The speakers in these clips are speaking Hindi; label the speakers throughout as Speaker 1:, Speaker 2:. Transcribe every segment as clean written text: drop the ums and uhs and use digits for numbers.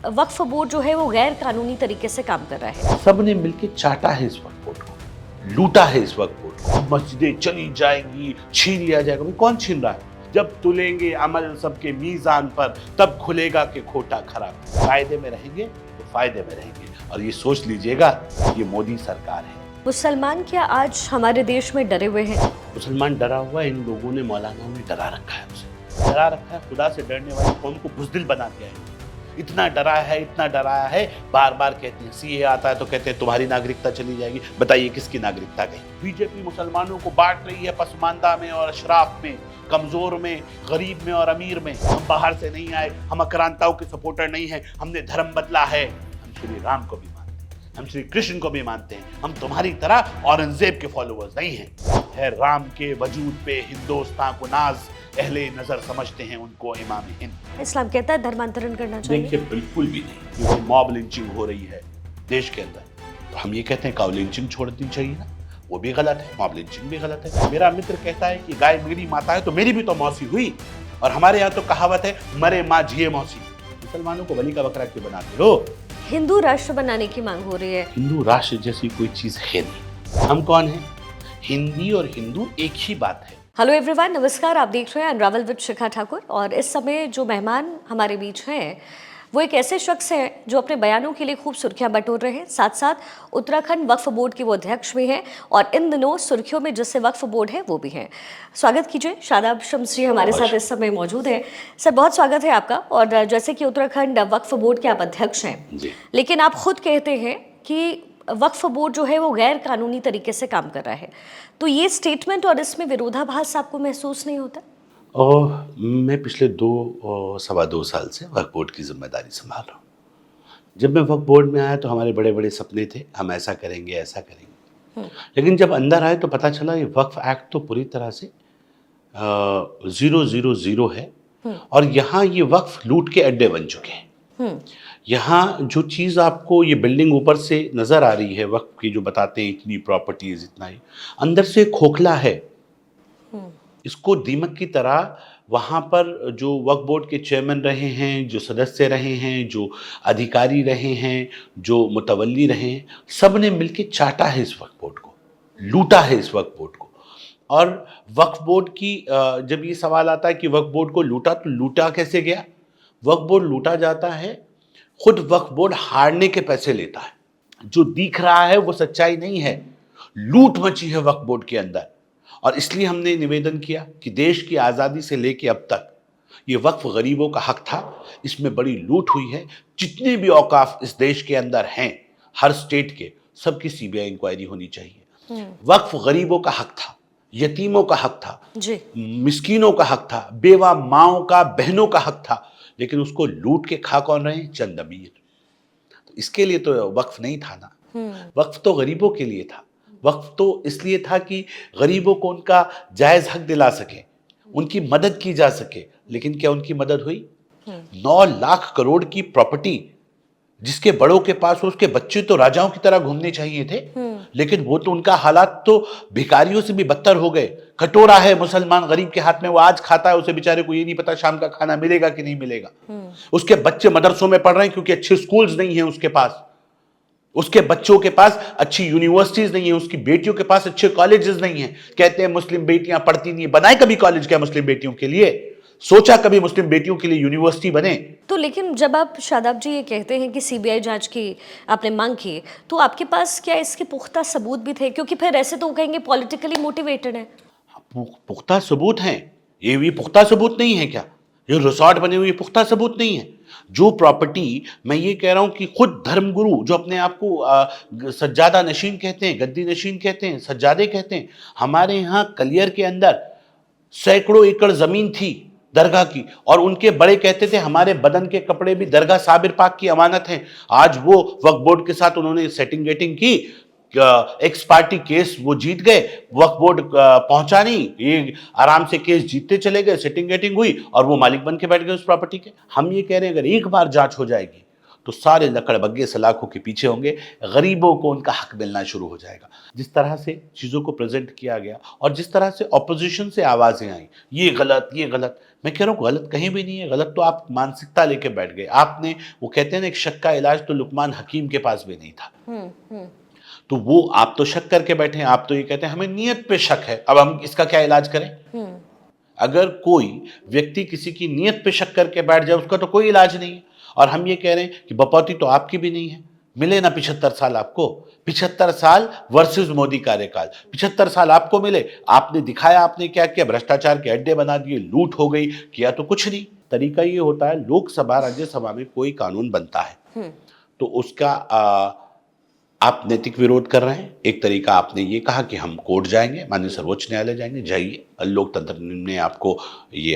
Speaker 1: वक्फ बोर्ड जो है वो गैर कानूनी तरीके से काम कर रहा है।
Speaker 2: सबने मिलकर चाटा है इस वक्फ बोर्ड को, लूटा है इस वक्फ बोर्ड को। मस्जिदें चली जाएंगी, छीन लिया जाएगा। भाई कौन छीन रहा है? जब तुलेंगे अमल सबके मीजान पर तब खुलेगा कि खोटा खराब। फायदे में रहेंगे तो फायदे में रहेंगे, और ये सोच लीजिएगा ये मोदी सरकार है।
Speaker 1: मुसलमान क्या आज हमारे देश में डरे हुए हैं?
Speaker 2: मुसलमान डरा हुआ है, इन लोगों ने मौलाना ने डरा रखा है उसे, डरा रखा है। खुदा से डरने वाली कौम को बुज़दिल बना दिया है। इतना डराया है, इतना डराया है, बार बार कहते हैं सीए आता है तो कहते हैं तुम्हारी नागरिकता चली जाएगी। बताइए किसकी नागरिकता गई? बीजेपी मुसलमानों को बांट रही है पसमानदा में और अशराफ में, कमजोर में, गरीब में और अमीर में। हम बाहर से नहीं आए, हम आक्रांताओं के सपोर्टर नहीं है, हमने धर्म बदला है। हम श्री राम को भी मानते हैं, हम श्री कृष्ण को भी मानते हैं। हम तुम्हारी तरह औरंगजेब के फॉलोअर्स नहीं हैं। है राम के वजूद पे हिंदुस्तान को नाज, अहले नजर समझते हैं उनको इमाम हिंद।
Speaker 1: इस्लाम कहता है धर्मांतरण करना चाहिए।
Speaker 2: देखिए बिल्कुल भी नहीं। क्योंकि मॉब लिंचिंग हो रही है देश के अंदर, तो हम ये कहते हैं काउ लिंचिंग छोड़ देनी चाहिए ना, वो भी गलत है, मॉब लिंचिंग भी गलत है। मेरा मित्र कहता है कि गाय मेरी माता है तो मेरी भी तो मौसी हुई, और हमारे यहाँ तो कहावत है मरे माँ जिए मौसी। मुसलमानों को बलि का बकरा क्यों बनाते हो?
Speaker 1: हिंदू राष्ट्र बनाने की मांग हो रही है।
Speaker 2: हिंदू राष्ट्र जैसी कोई चीज है नहीं। हम कौन है? हिंदी और हिंदू एक ही बात है।
Speaker 1: हेलो एवरीवन, नमस्कार। आप देख रहे हैं अनरावल विद शिखा ठाकुर, और इस समय जो मेहमान हमारे बीच हैं वो एक ऐसे शख्स हैं जो अपने बयानों के लिए खूब सुर्खियां बटोर रहे हैं। साथ साथ उत्तराखंड वक्फ बोर्ड के वो अध्यक्ष भी हैं, और इन दिनों सुर्खियों में जिससे वक्फ बोर्ड है वो भी हैं। स्वागत कीजिए, शादाब शम्स जी हमारे साथ इस समय मौजूद हैं। सर, बहुत स्वागत है आपका। और जैसे कि उत्तराखंड वक्फ बोर्ड के आप अध्यक्ष हैं, लेकिन आप खुद कहते हैं कि वक्फ बोर्ड जो है वो गैर कानूनी तरीके से काम कर रहा है, तो ये स्टेटमेंट और इसमें विरोधाभास आपको महसूस नहीं होता?
Speaker 2: मैं पिछले सवा दो साल से वक्फ बोर्ड की जिम्मेदारी संभाल रहा हूँ। जब मैं वक्फ बोर्ड में आया तो हमारे बड़े बड़े सपने थे, हम ऐसा करेंगे ऐसा करेंगे। लेकिन जब अंदर आए तो पता चला ये वक्फ एक्ट तो पूरी तरह से 000 है, और यहाँ ये वक्फ लूट के अड्डे बन चुके हैं। यहाँ जो चीज़ आपको ये बिल्डिंग ऊपर से नज़र आ रही है वक्फ की, जो बताते हैं इतनी प्रॉपर्टीज इतना ही, अंदर से खोखला है। इसको दीमक की तरह वहाँ पर जो वक्फ बोर्ड के चेयरमैन रहे हैं, जो सदस्य रहे हैं, जो अधिकारी रहे हैं, जो मुतवल्ली रहे हैं, सब ने मिलकर चाटा है इस वक्फ बोर्ड को, लूटा है इस वक्फ बोर्ड को। और वक्फ बोर्ड की जब ये सवाल आता है कि वक्फ बोर्ड को लूटा, तो लूटा कैसे गया? वक्फ बोर्ड लूटा जाता है, खुद वक्फ बोर्ड हारने के पैसे लेता है। जो दिख रहा है वो सच्चाई नहीं है, लूट मची है वक्फ बोर्ड के अंदर। और इसलिए हमने निवेदन किया कि देश की आज़ादी से लेकर अब तक ये वक्फ गरीबों का हक था, इसमें बड़ी लूट हुई है। जितने भी औकाफ इस देश के अंदर हैं, हर स्टेट के, सबकी सीबीआई इंक्वायरी होनी चाहिए। वक्फ गरीबों का हक था, यतीमों का हक था जी, मिस्कीनों का हक था, बेवा माओं का, बहनों का हक था, लेकिन उसको लूट के खा कौन रहे? चंद अमीर। तो इसके लिए तो वक्फ नहीं था ना, वक्फ तो गरीबों के लिए था। वक्फ तो इसलिए था कि गरीबों को उनका जायज हक दिला सके, उनकी मदद की जा सके। लेकिन क्या उनकी मदद हुई? 9 लाख करोड़ की प्रॉपर्टी जिसके बड़ों के पास हो, उसके बच्चे तो राजाओं की तरह घूमने चाहिए थे, लेकिन वो तो, उनका हालात तो भिखारियों से भी बदतर हो गए। कटोरा है मुसलमान गरीब के हाथ में, वो आज खाता है, उसे बेचारे को ये नहीं पता शाम का खाना मिलेगा कि नहीं मिलेगा। उसके बच्चे मदरसों में पढ़ रहे हैं क्योंकि अच्छे स्कूल्स नहीं है उसके पास, उसके बच्चों के पास अच्छी यूनिवर्सिटीज नहीं है, उसकी बेटियों के पास अच्छे कॉलेजेस नहीं है। कहते हैं मुस्लिम बेटियां पढ़ती नहीं। बनाए कभी कॉलेज क्या मुस्लिम बेटियों के लिए? सोचा कभी मुस्लिम बेटियों के लिए यूनिवर्सिटी बने?
Speaker 1: तो लेकिन जब आप शादाब जी ये कहते हैं कि सीबीआई जांच की आपने मांग की, तो आपके पास क्या इसके पुख्ता सबूत भी थे? क्योंकि फिर ऐसे तो कहेंगे पॉलिटिकली मोटिवेटेड है।
Speaker 2: पुख्ता सबूत हैं, ये भी पुख्ता सबूत नहीं है क्या? ये रिसोर्ट बने हुए पुख्ता सबूत नहीं है। जो प्रॉपर्टी, मैं ये कह रहा हूं कि खुद धर्मगुरु जो अपने आप को सज्जादा नशीन कहते हैं, गद्दी नशीन कहते हैं, सज्जादे कहते हैं, हमारे यहाँ कलियर के अंदर सैकड़ों एकड़ जमीन थी दरगाह की, और उनके बड़े कहते थे हमारे बदन के कपड़े भी दरगाह साबिर पाक की अमानत हैं। आज वो वक्फ बोर्ड के साथ उन्होंने सेटिंग गेटिंग की, एक्स पार्टी केस वो जीत गए, वक्फ बोर्ड पहुंचा नहीं, ये आराम से केस जीतते चले गए, सेटिंग गेटिंग हुई और वो मालिक बन के बैठ गए उस प्रॉपर्टी के। हम ये कह रहे हैं अगर एक बार जांच हो जाएगी तो सारे लकड़बग्गे सलाखों के पीछे होंगे, गरीबों को उनका हक मिलना शुरू हो जाएगा। जिस तरह से चीज़ों को प्रेजेंट किया गया और जिस तरह से ऑपोजिशन से आवाज़ें आई, ये गलत, ये गलत, मैं कह रहा हूँ गलत कहीं भी नहीं है। गलत तो आप मानसिकता लेके बैठ गए आपने। वो कहते हैं ना, एक शक का इलाज तो लुकमान हकीम के पास भी नहीं था। तो वो आप तो शक करके बैठे हैं, आप तो ये कहते हैं हमें नियत पे शक है, अब हम इसका क्या इलाज करें। अगर कोई व्यक्ति किसी की नियत पे शक करके बैठ जाए, उसका तो कोई इलाज नहीं है। और हम ये कह रहे हैं कि बपौती तो आपकी भी नहीं है, मिले ना 75 साल आपको, 75 साल वर्सेस मोदी कार्यकाल, 75 साल आपको मिले, आपने दिखाया आपने क्या किया, भ्रष्टाचार के अड्डे बना दिए, लूट हो गई, किया तो कुछ नहीं। तरीका ये होता है, लोकसभा राज्यसभा में कोई कानून बनता है तो उसका आप नैतिक विरोध कर रहे हैं। एक तरीका आपने ये कहा कि हम कोर्ट जाएंगे, माननीय सर्वोच्च न्यायालय जाएंगे, जाइए, लोकतंत्र ने आपको ये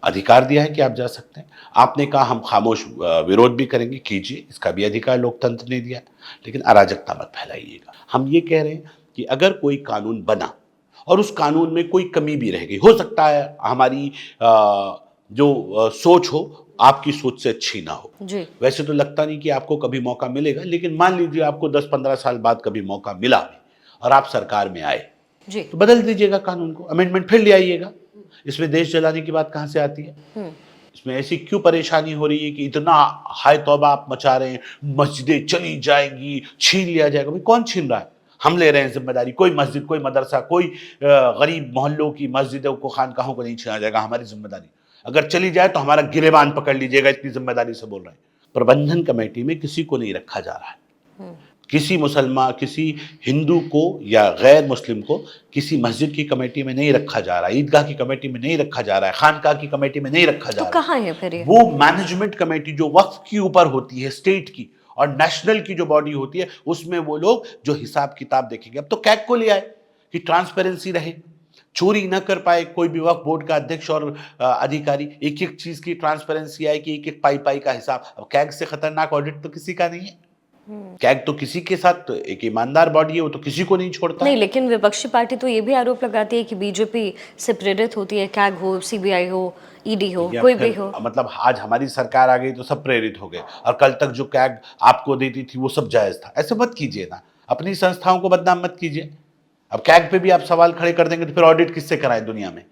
Speaker 2: अधिकार दिया है कि आप जा सकते हैं। आपने कहा हम खामोश विरोध भी करेंगे, कीजिए, इसका भी अधिकार लोकतंत्र ने दिया है, लेकिन अराजकता मत फैलाइएगा। हम ये कह रहे हैं कि अगर कोई कानून बना और उस कानून में कोई कमी भी रह गई, हो सकता है हमारी जो सोच हो आपकी सोच से अच्छी ना हो,
Speaker 1: जी।
Speaker 2: वैसे तो लगता नहीं कि आपको कभी मौका मिलेगा, लेकिन मान लीजिए आपको 10-15 साल बाद कभी मौका मिला भी और आप सरकार में आए,
Speaker 1: जी।
Speaker 2: तो बदल दीजिएगा कानून को, अमेंडमेंट फिर ले आइएगा। इसमें देश जलाने की बात कहाँ से आती है? इसमें ऐसी क्यों परेशानी हो रही है कि इतना हाय तौबा आप मचा रहे हैं, मस्जिदें चली जाएंगी, छीन लिया जाएगा? भाई कौन छीन रहा है? हम ले रहे हैं जिम्मेदारी। कोई मस्जिद, कोई मदरसा, कोई गरीब मोहल्लों की मस्जिदों को, खानकाहों को नहीं छीना जाएगा, हमारी जिम्मेदारी। अगर चली जाए तो हमारा गिरेबान पकड़ लीजिएगा, इतनी जिम्मेदारी से बोल रहे हैं। प्रबंधन कमेटी में किसी को नहीं रखा जा रहा है। किसी मुसलमान, किसी हिंदू को या गैर मुस्लिम को किसी मस्जिद की कमेटी में नहीं रखा जा रहा है, ईदगाह की कमेटी में नहीं रखा जा रहा है, खानकाह की कमेटी में नहीं रखा जा
Speaker 1: तो
Speaker 2: रहा है।
Speaker 1: कहाँ है फिर ये?
Speaker 2: वो मैनेजमेंट कमेटी जो वक्फ की ऊपर होती है, स्टेट की और नेशनल की जो बॉडी होती है, उसमें वो लोग जो हिसाब किताब देखेंगे। अब तो कैग को ले आए कि ट्रांसपेरेंसी रहे, चोरी न कर पाए कोई भी वक्फ बोर्ड का अध्यक्ष और अधिकारी, एक एक चीज की ट्रांसपेरेंसी आए कि एक एक पाई पाई का हिसाब। अब कैग से खतरनाक ऑडिट तो किसी का नहीं है। कैग तो किसी के साथ एक ईमानदार बॉडी है, वो तो किसी को नहीं छोड़ता।
Speaker 1: नहीं, लेकिन विपक्षी पार्टी तो ये भी आरोप लगाती है कि बीजेपी से प्रेरित होती है, कैग हो, सीबीआई हो, ईडी हो, कोई भी हो।
Speaker 2: मतलब आज हमारी सरकार आ गई तो सब प्रेरित हो गए, और कल तक जो कैग आपको देती थी वो सब जायज था। ऐसे मत कीजिए ना, अपनी संस्थाओं को बदनाम मत कीजिए। अब कैग पे भी आप सवाल खड़े कर देंगे तो फिर ऑडिट किससे कराए दुनिया में?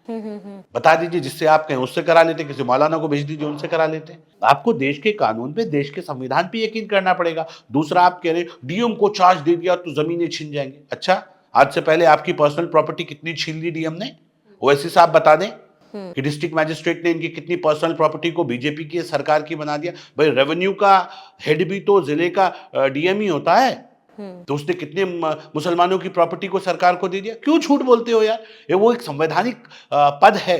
Speaker 2: बता दीजिए, जिससे आप कहें उससे करा लेते, किसी मौलाना को भेज दीजिए, उनसे करा लेते। आपको देश के कानून पे, देश के संविधान पे यकीन करना पड़ेगा। दूसरा, आप कह रहे डीएम को चार्ज दे दिया तो जमीनें छीन जाएंगे। अच्छा, आज से पहले आपकी पर्सनल प्रॉपर्टी कितनी छीन ली डीएम ने? ओवैसी साहब बता दें कि डिस्ट्रिक्ट मैजिस्ट्रेट ने इनकी कितनी पर्सनल प्रॉपर्टी को बीजेपी की सरकार की बना दिया। भाई रेवेन्यू का हेड भी तो जिले का डीएम ही होता है, तो उसने कितने मुसलमानों की प्रॉपर्टी को सरकार को दे दिया? क्यों झूठ बोलते हो यार? ये वो एक संवैधानिक पद है,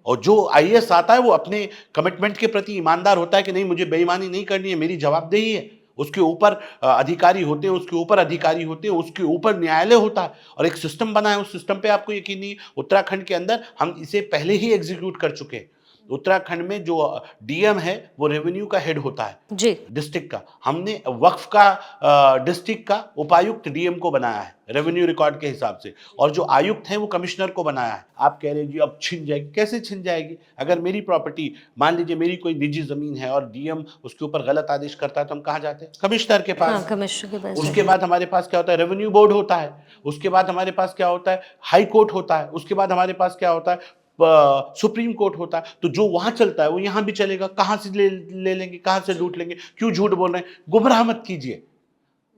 Speaker 2: और जो आईएएस आता है वो अपने कमिटमेंट के प्रति ईमानदार होता है कि नहीं, मुझे बेईमानी नहीं करनी है, मेरी जवाबदेही है। उसके ऊपर अधिकारी होते हैं, उसके ऊपर अधिकारी होते हैं, उसके ऊपर न्यायालय होता है, और एक सिस्टम बना है। उस सिस्टम पे आपको यकीन नहीं? उत्तराखंड के अंदर हम इसे पहले ही एग्जीक्यूट कर चुके हैं। उत्तराखंड में जो डीएम है वो रेवेन्यू का हेड होता है
Speaker 1: जी।
Speaker 2: डिस्ट्रिक्ट का। हमने वक्फ का डिस्ट्रिक्ट का उपायुक्त डीएम को बनाया है रेवेन्यू रिकॉर्ड के हिसाब से, और जो आयुक्त हैं वो कमिश्नर को बनाया है। आप कह रहे हैं जी अब छिन जाएगी, कैसे छिन जाएगी? अगर मेरी प्रॉपर्टी, मान लीजिए मेरी कोई निजी जमीन है और डीएम उसके ऊपर गलत आदेश करता है तो हम कहाँ जाते हैं? कमिश्नर के पास।
Speaker 1: हाँ, कमिश्नर के पास।
Speaker 2: उसके बाद हमारे पास क्या होता है? रेवेन्यू बोर्ड होता है। उसके बाद हमारे पास क्या होता है? हाई कोर्ट होता है। उसके बाद हमारे पास क्या होता है? सुप्रीम कोर्ट होता है। तो जो वहां चलता है वो यहां भी चलेगा। कहां से ले लेंगे, कहां से लूट लेंगे? क्यों झूठ बोल रहे हैं? गुमराह मत कीजिए।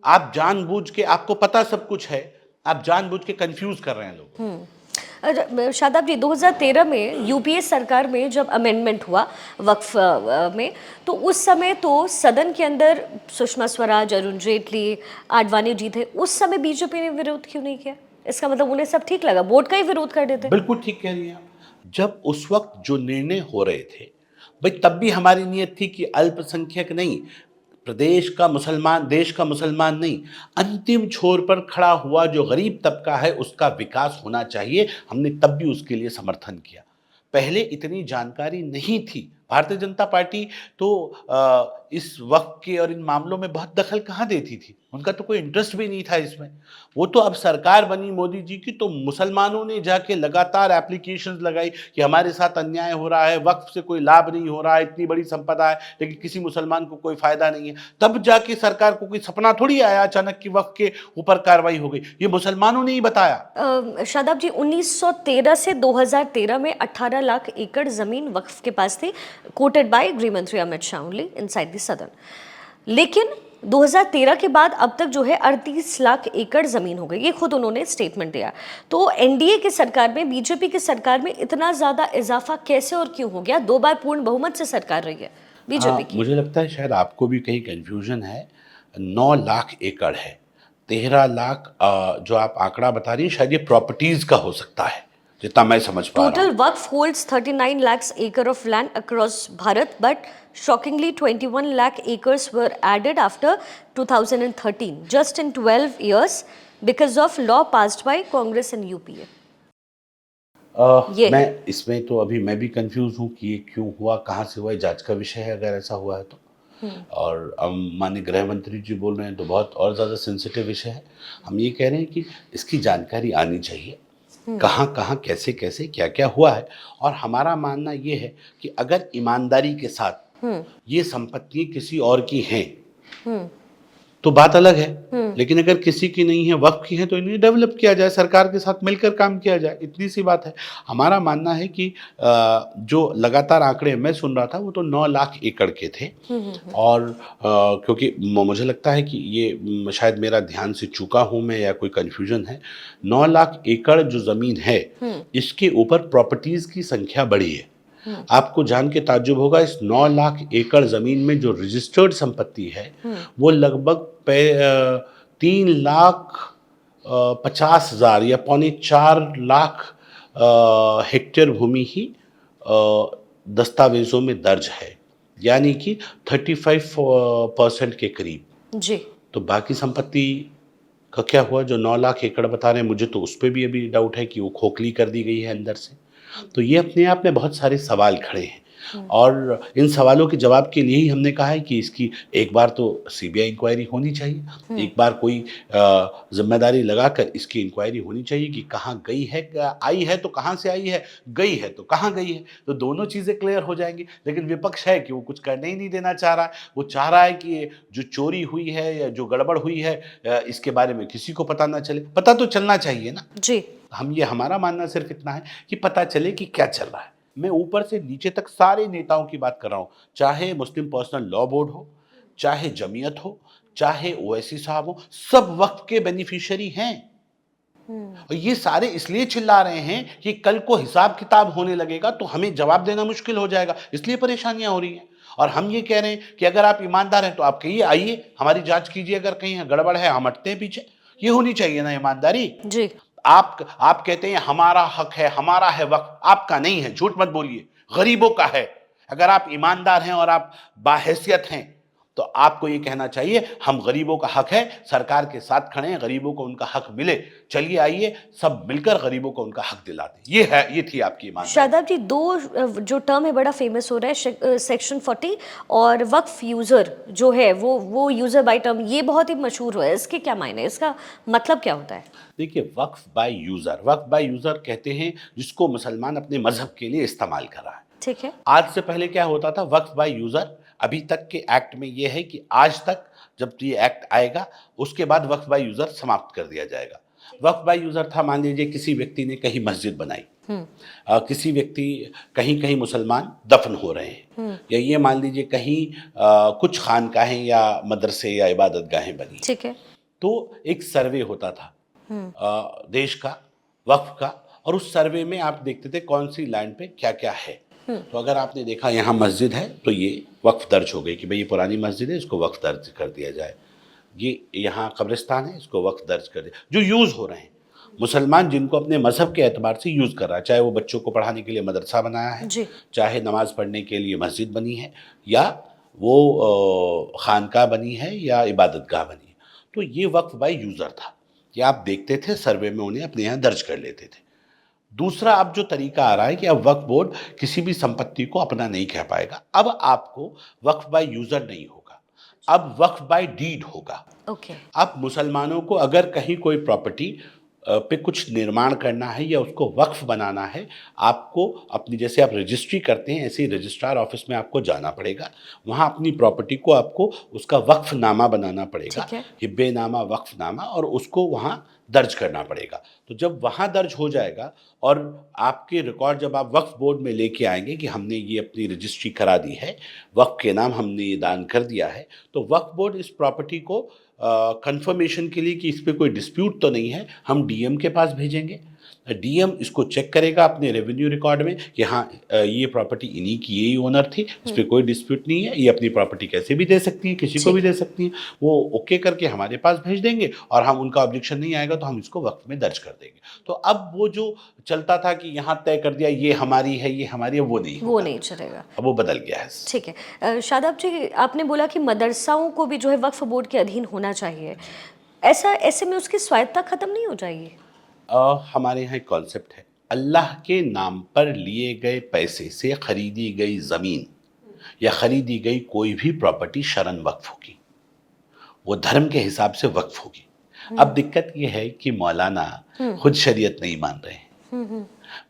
Speaker 2: आप जानबूझ के, आपको पता सब कुछ है, आप जानबूझ के कंफ्यूज कर रहे हैं लोग।
Speaker 1: शादाब जी, 2013 में यूपीए सरकार में जब अमेंडमेंट हुआ वक्फ में, तो उस समय तो सदन के अंदर सुषमा स्वराज, अरुण जेटली, आडवाणी जी थे। उस समय बीजेपी ने विरोध क्यों नहीं किया? इसका मतलब उन्हें सब ठीक लगा, बोर्ड का ही विरोध कर देते।
Speaker 2: बिल्कुल ठीक कह रही हैं आप। जब उस वक्त जो निर्णय हो रहे थे, भाई तब भी हमारी नीयत थी कि अल्पसंख्यक नहीं, प्रदेश का मुसलमान, देश का मुसलमान नहीं, अंतिम छोर पर खड़ा हुआ जो गरीब तबका है उसका विकास होना चाहिए। हमने तब भी उसके लिए समर्थन किया। पहले इतनी जानकारी नहीं थी। भारतीय जनता पार्टी तो इस वक्त के और इन मामलों में बहुत दखल कहाँ देती थी, उनका तो कोई इंटरेस्ट भी नहीं था इसमें। वो तो अब सरकार बनी मोदी जी की तो मुसलमानों ने जाके लगातार एप्लीकेशंस लगाई कि हमारे साथ अन्याय हो रहा है, वक्फ से कोई लाभ नहीं हो रहा है, इतनी बड़ी संपदा है लेकिन किसी मुसलमान को कोई फायदा नहीं है। तब जाके सरकार को कोई सपना थोड़ी आया अचानक कि वक्फ के ऊपर कार्रवाई हो गई, ये मुसलमानों ने ही बताया।
Speaker 1: शादाब जी, 1913 से 2013 में 18 लाख एकड़ जमीन वक्फ के पास थी, कोटेड बाय गृह मंत्री Amit Shah only inside the सदन। लेकिन 2013 के बाद अब तक जो है 38 लाख एकड़ जमीन हो गई, ये खुद उन्होंने स्टेटमेंट दिया। तो एनडीए की सरकार में, बीजेपी की सरकार में इतना ज्यादा इजाफा कैसे और क्यों हो गया? 2 बार पूर्ण बहुमत से सरकार रही है बीजेपी की।
Speaker 2: मुझे लगता है शायद आपको भी कहीं कंफ्यूजन है। 9 लाख एकड़ है, 13 लाख जो आप आंकड़ा बता रही हैं शायद ये प्रॉपर्टीज का हो सकता है, जितना मैं समझ पा रहा
Speaker 1: Total
Speaker 2: हूँ।
Speaker 1: Waqf holds 39 lakhs acre of land across Bharat, but shockingly 21 lakh acres were added after 2013, just in 12 years, because of law passed by Congress and UPA. ये
Speaker 2: मैं इसमें तो अभी मैं भी कंफ्यूज हूँ कि ये क्यों हुआ, कहाँ से हुआ, ये जांच का विषय है अगर ऐसा हुआ है तो। और हम माननीय गृह मंत्री जी बोल रहे हैं तो बहुत और ज़्यादा सेंसिटिव विषय है। हम ये कह रहे हैं कि इसकी जानकारी आनी चाहिए, कहाँ कहाँ कैसे कैसे क्या क्या हुआ है। और हमारा मानना ये है कि अगर ईमानदारी के साथ ये संपत्ति किसी और की हैं तो बात अलग है, लेकिन अगर किसी की नहीं है, वक्फ की है, तो इन्हें डेवलप किया जाए, सरकार के साथ मिलकर काम किया जाए, इतनी सी बात है। हमारा मानना है कि जो लगातार आंकड़े मैं सुन रहा था वो तो 9 लाख एकड़ के थे। और क्योंकि मुझे लगता है कि ये शायद मेरा ध्यान से चूका हूँ मैं या कोई कन्फ्यूजन है। 9 लाख एकड़ जो ज़मीन है इसके ऊपर प्रॉपर्टीज़ की संख्या बढ़ी है। आपको जान के ताज्जुब होगा, इस 9 लाख एकड़ ज़मीन में जो रजिस्टर्ड संपत्ति है वो लगभग 3 लाख 50,000 या 3.25 लाख हेक्टेयर भूमि ही दस्तावेजों में दर्ज है, यानी कि 35% के करीब।
Speaker 1: जी।
Speaker 2: तो बाकी संपत्ति का क्या हुआ जो 9 लाख एकड़ बता रहे हैं? मुझे तो उस पर भी अभी डाउट है कि वो खोखली कर दी गई है अंदर से। तो ये अपने आप में बहुत सारे सवाल खड़े हैं और इन सवालों के जवाब के लिए ही हमने कहा है कि इसकी एक बार तो सीबीआई इंक्वायरी होनी चाहिए, एक बार कोई जिम्मेदारी लगाकर इसकी इंक्वायरी होनी चाहिए कि कहाँ गई है, आई है तो कहाँ से आई है, गई है तो कहाँ गई है, तो दोनों चीज़ें क्लियर हो जाएंगी। लेकिन विपक्ष है कि वो कुछ करने ही नहीं देना चाह रहा है। वो चाह रहा है कि जो चोरी हुई है या जो गड़बड़ हुई है इसके बारे में किसी को पता ना चले। पता तो चलना चाहिए ना
Speaker 1: जी।
Speaker 2: हमारा मानना सिर्फ इतना है कि पता चले कि क्या चल रहा है। मैं ऊपर से नीचे तक सारे नेताओं की बात कर रहा हूँ, चाहे मुस्लिम पर्सनल लॉ बोर्ड हो, चाहे जमीयत हो, चाहे ओवैसी साहब हो, सब वक्त के बेनिफिशियरी हैं। और ये सारे इसलिए चिल्ला रहे हैं कि कल को हिसाब किताब होने लगेगा तो हमें जवाब देना मुश्किल हो जाएगा, इसलिए परेशानियां हो रही हैं। और हम ये कह रहे हैं कि अगर आप ईमानदार हैं तो आप कहिए, आइए हमारी जांच कीजिए, अगर कहीं गड़बड़ है हम हटते हैं पीछे। ये होनी चाहिए ना ईमानदारी।
Speaker 1: जी।
Speaker 2: आप कहते हैं हमारा हक है, हमारा है वक्त, आपका नहीं है, झूठ मत बोलिए, गरीबों का है। अगर आप ईमानदार हैं और आप बाहैसियत हैं तो आपको ये कहना चाहिए हम गरीबों का हक है, सरकार के साथ खड़े हैं, गरीबों को उनका हक मिले, चलिए आइए सब मिलकर गरीबों को उनका हक दिला दें। ये थी आपकी ईमानदारी।
Speaker 1: शादाब जी, दो जो टर्म है बड़ा फेमस हो रहा है, सेक्शन 40 और वक्फ यूजर जो है वो यूजर बाय टर्म, ये बहुत ही मशहूर हुआ है। इसके क्या मायने, इसका मतलब क्या होता है?
Speaker 2: देखिए, वक्फ बाय यूजर कहते हैं जिसको मुसलमान अपने मजहब के लिए इस्तेमाल कर रहा है।
Speaker 1: ठीक है।
Speaker 2: आज से पहले क्या होता था, वक्फ बाय यूजर अभी तक के एक्ट में ये है कि आज तक जब ये एक्ट आएगा उसके बाद वक्फ बाय यूजर समाप्त कर दिया जाएगा। वक्फ बाय यूजर था, मान लीजिए किसी व्यक्ति ने कहीं मस्जिद बनाई, किसी व्यक्ति कहीं कहीं मुसलमान दफन हो रहे हैं, या ये मान लीजिए कहीं कुछ खानकाहें या मदरसे या इबादत गाहें बनी,
Speaker 1: ठीक है।
Speaker 2: तो एक सर्वे होता था देश का, वक्फ का, और उस सर्वे में आप देखते थे कौन सी लैंड पे क्या क्या है। तो अगर आपने देखा यहाँ मस्जिद है तो ये वक्फ दर्ज हो गई कि भाई ये पुरानी मस्जिद है, इसको वक्फ दर्ज कर दिया जाए। ये यहाँ कब्रिस्तान है, इसको वक्फ दर्ज कर दिया। जो यूज़ हो रहे हैं, मुसलमान जिनको अपने मजहब के एतबार से यूज़ कर रहा है, चाहे वो बच्चों को पढ़ाने के लिए मदरसा बनाया है, चाहे नमाज पढ़ने के लिए मस्जिद बनी है, या वो खानका बनी है या इबादत गाह बनी है, तो ये वक्फ बाय यूज़र था। ये आप देखते थे सर्वे में उन्हें अपने यहाँ दर्ज कर लेते थे। दूसरा अब जो तरीका आ रहा है कि अब वक्फ बोर्ड किसी भी संपत्ति को अपना नहीं कह पाएगा। अब आपको वक्फ बाय यूजर नहीं होगा, अब वक्फ बाय डीड होगा।
Speaker 1: ओके।
Speaker 2: अब मुसलमानों को अगर कहीं कोई प्रॉपर्टी पे कुछ निर्माण करना है या उसको वक्फ बनाना है, आपको अपनी, जैसे आप रजिस्ट्री करते हैं ऐसे ही रजिस्ट्रार ऑफिस में आपको जाना पड़ेगा। वहाँ अपनी प्रॉपर्टी को आपको उसका वक्फनामा बनाना पड़ेगा,
Speaker 1: ठीक है।
Speaker 2: हिब्बेनामा, वक्फनामा, और उसको वहाँ दर्ज करना पड़ेगा। तो जब वहाँ दर्ज हो जाएगा और आपके रिकॉर्ड जब आप वक्फ बोर्ड में लेके आएंगे कि हमने ये अपनी रजिस्ट्री करा दी है, वक्फ के नाम हमने ये दान कर दिया है, तो वक्फ बोर्ड इस प्रॉपर्टी को कंफर्मेशन के लिए कि इस पे कोई डिस्प्यूट तो नहीं है, हम डीएम के पास भेजेंगे। डीएम इसको चेक करेगा अपने रेवेन्यू रिकॉर्ड में कि हाँ ये प्रॉपर्टी इन्हीं की, यही ओनर थी, इस पर कोई डिस्प्यूट नहीं है, ये अपनी प्रॉपर्टी कैसे भी दे सकती है, किसी को भी दे सकती है। वो ओके करके हमारे पास भेज देंगे और हम, उनका ऑब्जेक्शन नहीं आएगा तो हम इसको वक्त में दर्ज कर देंगे। तो अब वो जो चलता था कि यहाँ तय कर दिया ये हमारी है, ये हमारी है, वो नहीं
Speaker 1: चलेगा।
Speaker 2: अब वो बदल गया है।
Speaker 1: ठीक है। शादाब जी, आपने बोला कि मदरसाओं को भी जो है वक्फ बोर्ड के अधीन होना चाहिए। ऐसे में उसकी स्वायत्ता खत्म नहीं हो जाएगी?
Speaker 2: हमारे यहाँ एक कॉन्सेप्ट है, अल्लाह के नाम पर लिए गए पैसे से खरीदी गई ज़मीन या खरीदी गई कोई भी प्रॉपर्टी शरन वक्फ होगी, वो धर्म के हिसाब से वक्फ होगी। अब दिक्कत ये है कि मौलाना खुद शरीयत नहीं मान रहे हैं।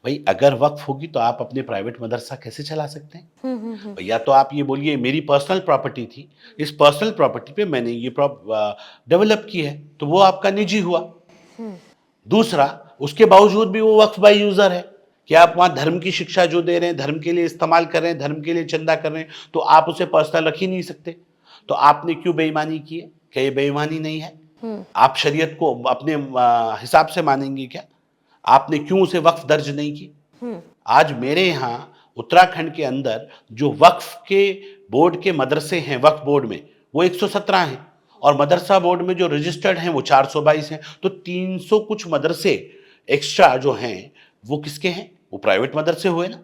Speaker 2: भाई अगर वक्फ होगी तो आप अपने प्राइवेट मदरसा कैसे चला सकते हैं? या तो आप ये बोलिए मेरी पर्सनल प्रॉपर्टी थी, इस पर्सनल प्रॉपर्टी पे मैंने ये डेवलप की है, तो वो आपका निजी हुआ। दूसरा, उसके बावजूद भी वो वक्फ बाय यूजर है कि आप वहां धर्म की शिक्षा जो दे रहे हैं, धर्म के लिए इस्तेमाल कर रहे हैं, धर्म के लिए चंदा कर रहे हैं, तो आप उसे पर्सनल रख ही नहीं सकते। तो आपने क्यों बेईमानी की है? क्या ये बेईमानी नहीं है? आप शरीयत को अपने हिसाब से मानेंगे क्या? आपने क्यों उसे वक्फ दर्ज नहीं की? आज मेरे यहाँ उत्तराखंड के अंदर जो वक्फ के बोर्ड के मदरसे हैं, वक्फ बोर्ड में, वो 117 हैं और मदरसा बोर्ड में जो रजिस्टर्ड हैं वो 422 हैं। तो 300 कुछ मदरसे एक्स्ट्रा जो हैं वो किसके हैं? वो प्राइवेट मदरसे हुए ना,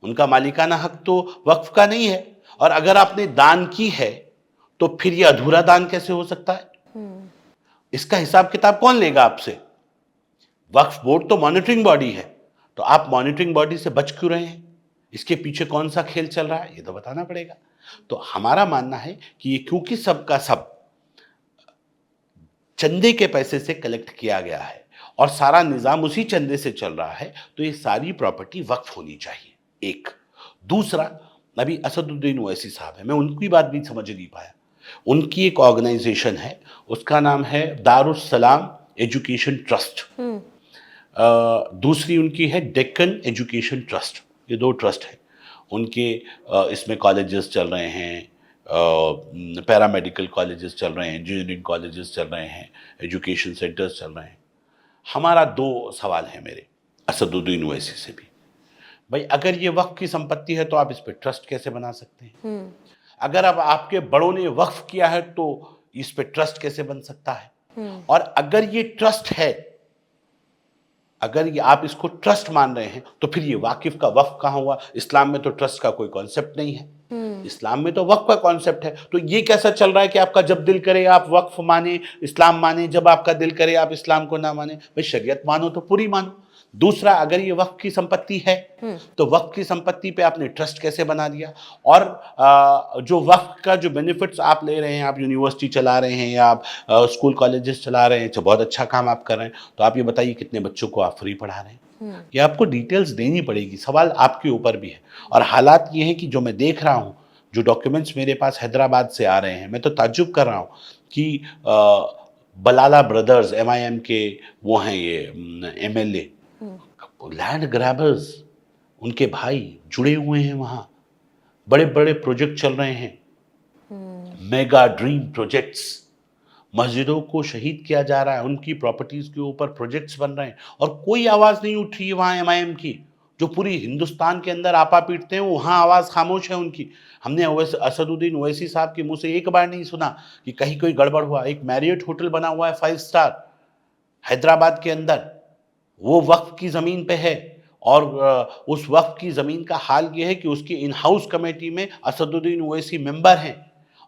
Speaker 2: उनका मालिकाना हक तो वक्फ का नहीं है। और अगर आपने दान की है तो फिर ये अधूरा दान कैसे हो सकता है? इसका हिसाब किताब कौन लेगा आपसे? वक्फ बोर्ड तो मॉनिटरिंग बॉडी है, तो आप मॉनिटरिंग बॉडी से बच क्यों रहे हैं? इसके पीछे कौन सा खेल चल रहा है, ये तो बताना पड़ेगा। तो हमारा मानना है कि ये क्योंकि सबका सब चंदे के पैसे से कलेक्ट किया गया है और सारा निजाम उसी चंदे से चल रहा है, तो ये सारी प्रॉपर्टी वक्फ होनी चाहिए। एक। दूसरा, अभी असदुद्दीन ओवैसी साहब है, मैं उनकी बात भी समझ नहीं पाया। उनकी एक ऑर्गेनाइजेशन है, उसका नाम है दारुस सलाम एजुकेशन ट्रस्ट। दूसरी उनकी है डेक्कन एजुकेशन ट्रस्ट। ये दो ट्रस्ट है उनके। इसमें कॉलेजेस चल रहे हैं, पैरामेडिकल कॉलेजेस चल रहे हैं, इंजीनियरिंग कॉलेजेस चल रहे हैं, एजुकेशन सेंटर्स चल रहे हैं। हमारा दो सवाल है मेरे असदुद्दीन ओवैसी से भी। भाई अगर ये वक्फ की संपत्ति है तो आप इस पर ट्रस्ट कैसे बना सकते हैं? अगर अब आपके बड़ों ने वक्फ किया है तो इस पे ट्रस्ट कैसे बन सकता है? और अगर ये ट्रस्ट है, अगर ये आप इसको ट्रस्ट मान रहे हैं, तो फिर ये वाकिफ का वक्फ कहाँ हुआ? इस्लाम में तो ट्रस्ट का कोई कॉन्सेप्ट नहीं है। इस्लाम में तो वक्फ का कॉन्सेप्ट है। तो ये कैसा चल रहा है कि आपका जब दिल करे आप वक्फ माने, इस्लाम माने, जब आपका दिल करे आप इस्लाम को ना माने? भाई शरीयत मानो तो पूरी मानो। दूसरा, अगर ये वक्फ की संपत्ति है तो वक्फ की संपत्ति पे आपने ट्रस्ट कैसे बना दिया? और जो वक्फ का जो बेनिफिट्स आप ले रहे हैं, आप यूनिवर्सिटी चला रहे हैं या आप स्कूल कॉलेजेस चला रहे हैं, तो बहुत अच्छा काम आप कर रहे हैं, तो आप ये बताइए कितने बच्चों को आप फ्री पढ़ा रहे हैं? ये आपको डिटेल्स देनी पड़ेगी। सवाल आपके ऊपर भी है। और हालात ये हैं कि जो मैं देख रहा हूँ, जो डॉक्यूमेंट्स मेरे पास हैदराबाद से आ रहे हैं, मैं तो ताज्जुब कर रहा हूँ कि बलाला ब्रदर्स MIM के वो हैं, ये MLA लैंड ग्रैबर्स, उनके भाई जुड़े हुए हैं वहाँ। बड़े बड़े प्रोजेक्ट चल रहे हैं, मेगा ड्रीम प्रोजेक्ट्स। मस्जिदों को शहीद किया जा रहा है, उनकी प्रॉपर्टीज के ऊपर प्रोजेक्ट्स बन रहे हैं और कोई आवाज़ नहीं उठ रही है वहाँ MIM की। जो पूरी हिंदुस्तान के अंदर आपा पीटते हैं, वहाँ आवाज़ खामोश है उनकी। हमने असदुद्दीन ओवैसी साहब के मुंह से एक बार नहीं सुना कि कहीं कोई गड़बड़ हुआ। एक मैरियट होटल बना हुआ है 5 स्टार हैदराबाद के अंदर, वो वक्फ की ज़मीन पे है। और उस वक्फ की ज़मीन का हाल ये है कि उसकी इन हाउस कमेटी में असदुद्दीन ओवैसी मेंबर हैं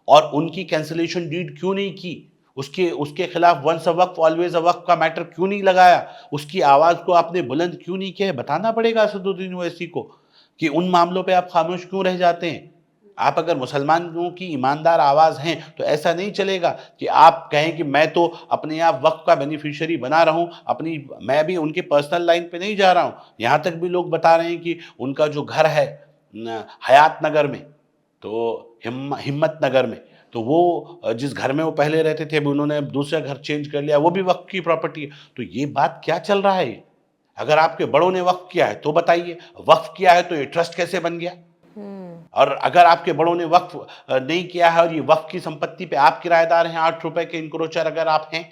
Speaker 2: और उनकी कैंसिलेशन डीड क्यों नहीं की? उसके खिलाफ once a Waqf always a वक्फ का मैटर क्यों नहीं लगाया? उसकी आवाज़ को आपने बुलंद क्यों नहीं किया? बताना पड़ेगा असदुद्दीन ओवैसी को कि उन मामलों पे आप खामोश क्यों रह जाते हैं। आप अगर मुसलमानों की ईमानदार आवाज़ हैं तो ऐसा नहीं चलेगा कि आप कहें कि मैं तो अपने आप वक्फ का बेनिफिशियरी बना रहा हूँ, मैं भी उनके पर्सनल लाइन पे नहीं जा रहा हूँ। यहाँ तक भी लोग बता रहे हैं कि उनका जो घर है हयात नगर में, तो हिम्मत नगर में, तो वो जिस घर में वो पहले रहते थे, अभी उन्होंने दूसरा घर चेंज कर लिया, वो भी वक्फ की प्रॉपर्टी है। तो ये बात क्या चल रहा है? अगर आपके बड़ों ने वक्फ किया है तो बताइए, वक्फ किया है तो ये ट्रस्ट कैसे बन गया? और अगर आपके बड़ों ने वक्फ नहीं किया है और ये वक्फ की संपत्ति पे आप किराएदार हैं, 8 रुपए के इंक्रोचर अगर आप हैं,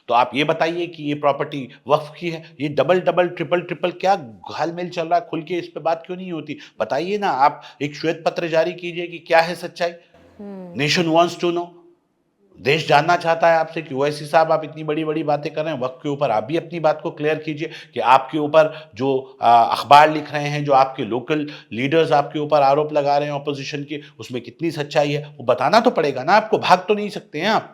Speaker 2: तो आप ये बताइए कि ये प्रॉपर्टी वक्फ की है। ये डबल डबल ट्रिपल ट्रिपल क्या घालमेल चल रहा है? खुल के इस पे बात क्यों नहीं होती? बताइए ना, आप एक श्वेत पत्र जारी कीजिए कि क्या है सच्चाई। नेशन वांट्स टू नो, देश जानना चाहता है आपसे कि ओवैसी साहब आप इतनी बड़ी बड़ी बातें कर रहे हैं वक्त के ऊपर, आप भी अपनी बात को क्लियर कीजिए कि आपके ऊपर जो अखबार लिख रहे हैं, जो आपके लोकल लीडर्स आपके ऊपर आरोप लगा रहे हैं ऑपोजिशन के, उसमें कितनी सच्चाई है वो बताना तो पड़ेगा ना आपको। भाग तो नहीं सकते हैं आप।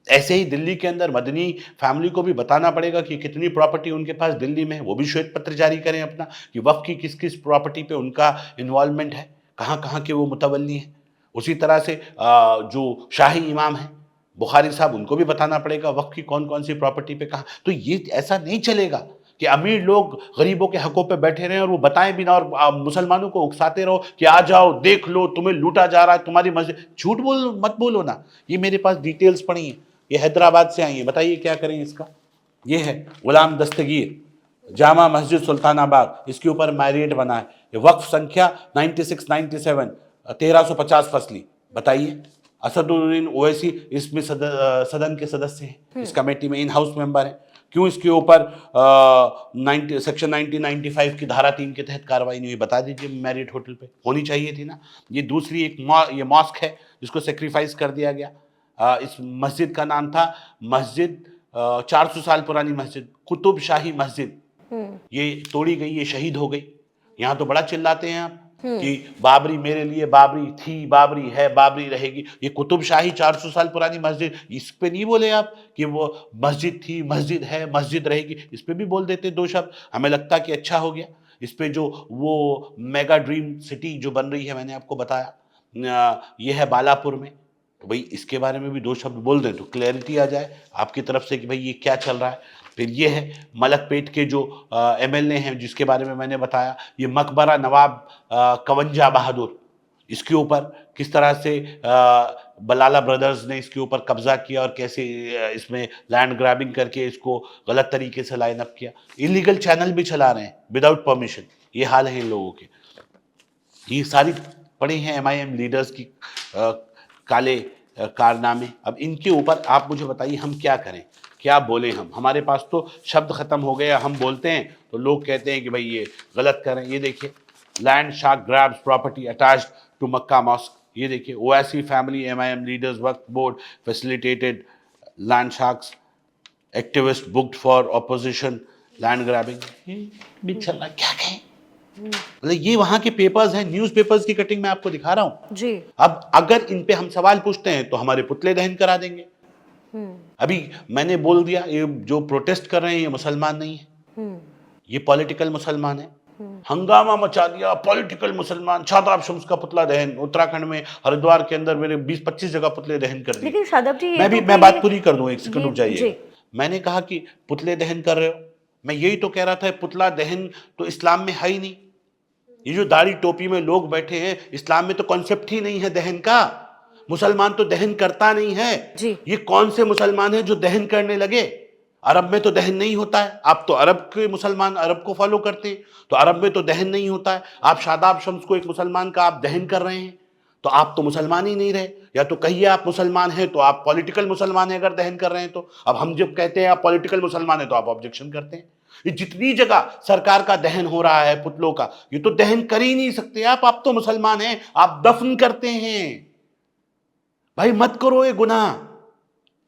Speaker 2: ऐसे ही दिल्ली के अंदर मदनी फैमिली को भी बताना पड़ेगा कि कितनी प्रॉपर्टी उनके पास दिल्ली में है, वो भी श्वेत पत्र जारी करें अपना कि वक्फ की किस किस प्रॉपर्टी पे उनका इन्वॉल्वमेंट है, कहाँ कहाँ के वो मुतवल्ली हैं। उसी तरह से जो शाही इमाम हैं बुखारी साहब, उनको भी बताना पड़ेगा वक्फ की कौन कौन सी प्रॉपर्टी पे कहाँ। तो ये ऐसा नहीं चलेगा कि अमीर लोग गरीबों के हकों पे बैठे रहे और वो बताएं बिना और मुसलमानों को उकसाते रहो कि आ जाओ देख लो तुम्हें लूटा जा रहा है, तुम्हारी मस्जिद। झूठ मत बोलो ना। ये मेरे पास डिटेल्स पड़ी हैं, ये हैदराबाद से आई है, बताइए क्या करें इसका। ये है गुलाम दस्तगीर जामा मस्जिद सुल्तानाबाद, इसके ऊपर मैरियट बना है। ये वक्फ संख्या 9697 1350 फसली। बताइए, असदुद्दीन ओवैसी इसमें सदन के सदस्य हैं, इस कमेटी में इन हाउस मेंबर हैं। क्यों इसके ऊपर सेक्शन 1995 की धारा 3 के तहत कार्रवाई नहीं हुई? बता दीजिए। मैरियट होटल पे होनी चाहिए थी ना। ये दूसरी एक ये मॉस्क है जिसको सेक्रीफाइस कर दिया गया। इस मस्जिद का नाम था मस्जिद 400 साल पुरानी मस्जिद कुतुब शाही मस्जिद। ये तोड़ी गई, ये शहीद हो गई। यहाँ तो बड़ा चिल्लाते हैं आप कि बाबरी मेरे लिए बाबरी थी, बाबरी है, बाबरी रहेगी। ये कुतुब शाही 400 साल पुरानी मस्जिद, इस पे नहीं बोले आप कि वो मस्जिद थी, मस्जिद है, मस्जिद रहेगी। इस पे भी बोल देते दो शब्द, हमें लगता कि अच्छा हो गया। इस पे जो वो मेगा ड्रीम सिटी जो बन रही है, मैंने आपको बताया ये है बालापुर में, तो भाई इसके बारे में भी दो शब्द बोल दें तो क्लैरिटी आ जाए आपकी तरफ से कि भाई ये क्या चल रहा है। फिर ये है मलकपेट के जो एमएलए हैं जिसके बारे में मैंने बताया, ये मकबरा नवाब कवंजा बहादुर, इसके ऊपर किस तरह से बलाला ब्रदर्स ने इसके ऊपर कब्जा किया और कैसे इसमें लैंड ग्रैबिंग करके इसको गलत तरीके से लाइन अप किया। इलीगल चैनल भी चला रहे हैं विदाउट परमिशन। ये हाल है इन लोगों के। ये सारी पड़ी हैं एमआईएम लीडर्स की काले कारनामे। अब इनके ऊपर आप मुझे बताइए हम क्या करें, क्या बोलें हम? हमारे पास तो शब्द खत्म हो गए। हम बोलते हैं तो लोग कहते हैं कि भाई ये गलत कर रहे हैं। ये देखिए, land shark grabs property attached to Mecca mosque. ये देखिए, Owaisi family MIM leaders Waqf board facilitated land sharks activist booked for opposition land grabbing. भी चल रहा, क्या कहें? मतलब ये वहां के पेपर्स हैं, न्यूज़पेपर्स की कटिंग मैं आपको दिखा रहा हूं
Speaker 1: जी।
Speaker 2: अब अगर इन पे हम सवाल पूछते हैं तो हमारे पुतले दहन करा देंगे। अभी मैंने बोल दिया ये जो प्रोटेस्ट कर रहे हैं ये मुसलमान नहीं है, ये पॉलिटिकल मुसलमान है। हंगामा मचा दिया, पॉलिटिकल मुसलमान, शादाब शम्स का पुतला दहन। उत्तराखंड में हरिद्वार के अंदर मेरे 20-25 जगह पुतले दहन कर दिए।
Speaker 1: लेकिन शादाब जी,
Speaker 2: मैं बात पूरी कर दूं, एक सेकंड रुक
Speaker 1: जी।
Speaker 2: जाइए। मैंने कहा कि पुतले दहन कर रहे हो, मैं यही तो कह रहा था पुतला दहन तो इस्लाम में है ही नहीं। ये जो दाढ़ी टोपी में लोग बैठे हैं, इस्लाम में तो कॉन्सेप्ट ही नहीं है दहन का। मुसलमान तो दहन करता नहीं है
Speaker 1: जी।
Speaker 2: ये कौन से मुसलमान हैं जो दहन करने लगे? अरब में तो दहन नहीं होता है। आप तो अरब के मुसलमान, अरब को फॉलो करते हैं, तो अरब में तो दहन नहीं होता है। आप शादाब शम्स को एक मुसलमान का आप दहन कर रहे हैं, तो आप तो मुसलमान ही नहीं रहे। या तो कहिए आप मुसलमान हैं तो आप पॉलिटिकल मुसलमान हैं अगर दहन कर रहे हैं तो। अब हम जब कहते हैं आप पॉलिटिकल मुसलमान हैं तो आप ऑब्जेक्शन करते हैं। ये जितनी जगह सरकार का दहन हो रहा है पुतलों का, ये तो दहन कर ही नहीं सकते आप तो मुसलमान हैं, आप दफन करते हैं। भाई मत करो ये गुनाह।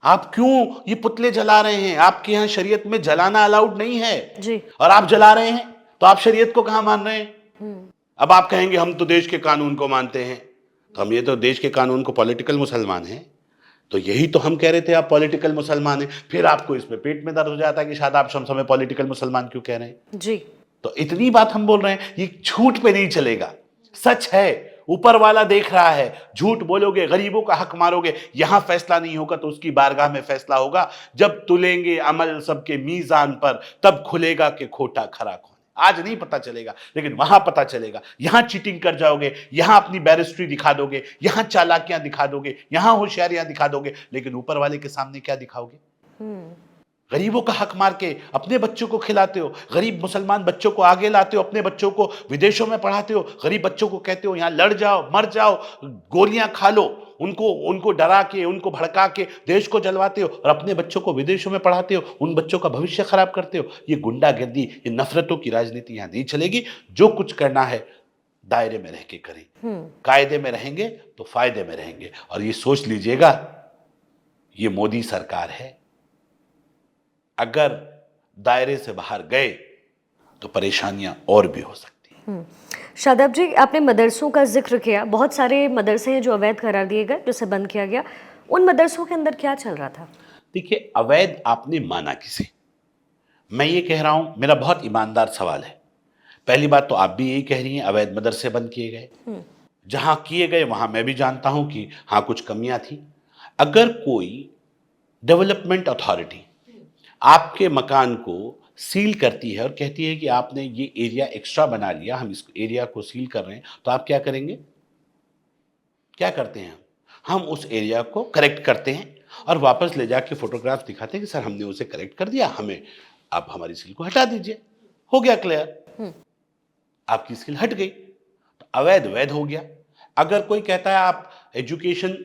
Speaker 2: आप क्यों ये पुतले जला रहे हैं? आपके यहाँ शरीयत में जलाना अलाउड नहीं है
Speaker 1: जी।
Speaker 2: और आप जला रहे हैं, तो आप शरीयत को कहां मान रहे हैं? अब आप कहेंगे हम तो देश के कानून को मानते हैं, तो हम ये तो देश के कानून को पॉलिटिकल मुसलमान हैं। तो यही तो हम कह रहे थे आप पॉलिटिकल मुसलमान हैं। फिर आपको इसमें पेट में दर्द हो जाता है कि शादाब शम्स हमें पॉलिटिकल मुसलमान क्यों कह रहे हैं।
Speaker 1: जी।
Speaker 2: तो इतनी बात हम बोल रहे हैं, ये झूठ पे नहीं चलेगा, सच है। ऊपर वाला देख रहा है, झूठ बोलोगे, गरीबों का हक मारोगे, यहां फैसला नहीं होगा तो उसकी बारगाह में फैसला होगा। जब तुलेंगे अमल सबके मीजान पर, तब खुलेगा कि खोटा खरा कौन। आज नहीं पता चलेगा, लेकिन वहां पता चलेगा। यहां चीटिंग कर जाओगे, यहां अपनी बैरिस्ट्री दिखा दोगे, यहां चालाकियां दिखा दोगे, यहां होशियारियां दिखा दोगे, लेकिन ऊपर वाले के सामने क्या दिखाओगे? गरीबों का हक मार के अपने बच्चों को खिलाते हो, गरीब मुसलमान बच्चों को आगे लाते हो, अपने बच्चों को विदेशों में पढ़ाते हो, गरीब बच्चों को कहते हो यहां लड़ जाओ, मर जाओ, गोलियां खा लो, उनको उनको डरा के, उनको भड़का के देश को जलवाते हो, और अपने बच्चों को विदेशों में पढ़ाते हो, उन बच्चों का भविष्य खराब करते हो। ये गुंडागर्दी, ये नफरतों की राजनीति यहां नहीं चलेगी। जो कुछ करना है दायरे में रह के करें, कायदे में रहेंगे तो फायदे में रहेंगे। और ये सोच लीजिएगा, ये मोदी सरकार है, अगर दायरे से बाहर गए तो परेशानियां और भी हो सकती हैं।
Speaker 1: शादाब जी, आपने मदरसों का जिक्र किया। बहुत सारे मदरसे हैं जो अवैध करार दिए गए, जिसे बंद किया गया। उन मदरसों के अंदर क्या चल रहा था?
Speaker 2: देखिए, अवैध आपने माना किसे? मैं ये कह रहा हूं, मेरा बहुत ईमानदार सवाल है। पहली बात तो आप भी यही कह रही हैं, अवैध मदरसे बंद किए गए। जहां किए गए वहां मैं भी जानता हूं कि हाँ कुछ कमियां थी। अगर कोई डेवलपमेंट अथॉरिटी आपके मकान को सील करती है और कहती है कि आपने ये एरिया एक्स्ट्रा बना लिया, हम इस एरिया को सील कर रहे हैं, तो आप क्या करेंगे? क्या करते हैं? हम उस एरिया को करेक्ट करते हैं और वापस ले जाके फोटोग्राफ दिखाते हैं कि सर हमने उसे करेक्ट कर दिया, हमें आप हमारी सील को हटा दीजिए, हो गया क्लियर, आपकी स्किल हट गई। तो अवैध वैध हो गया। अगर कोई कहता है आप एजुकेशन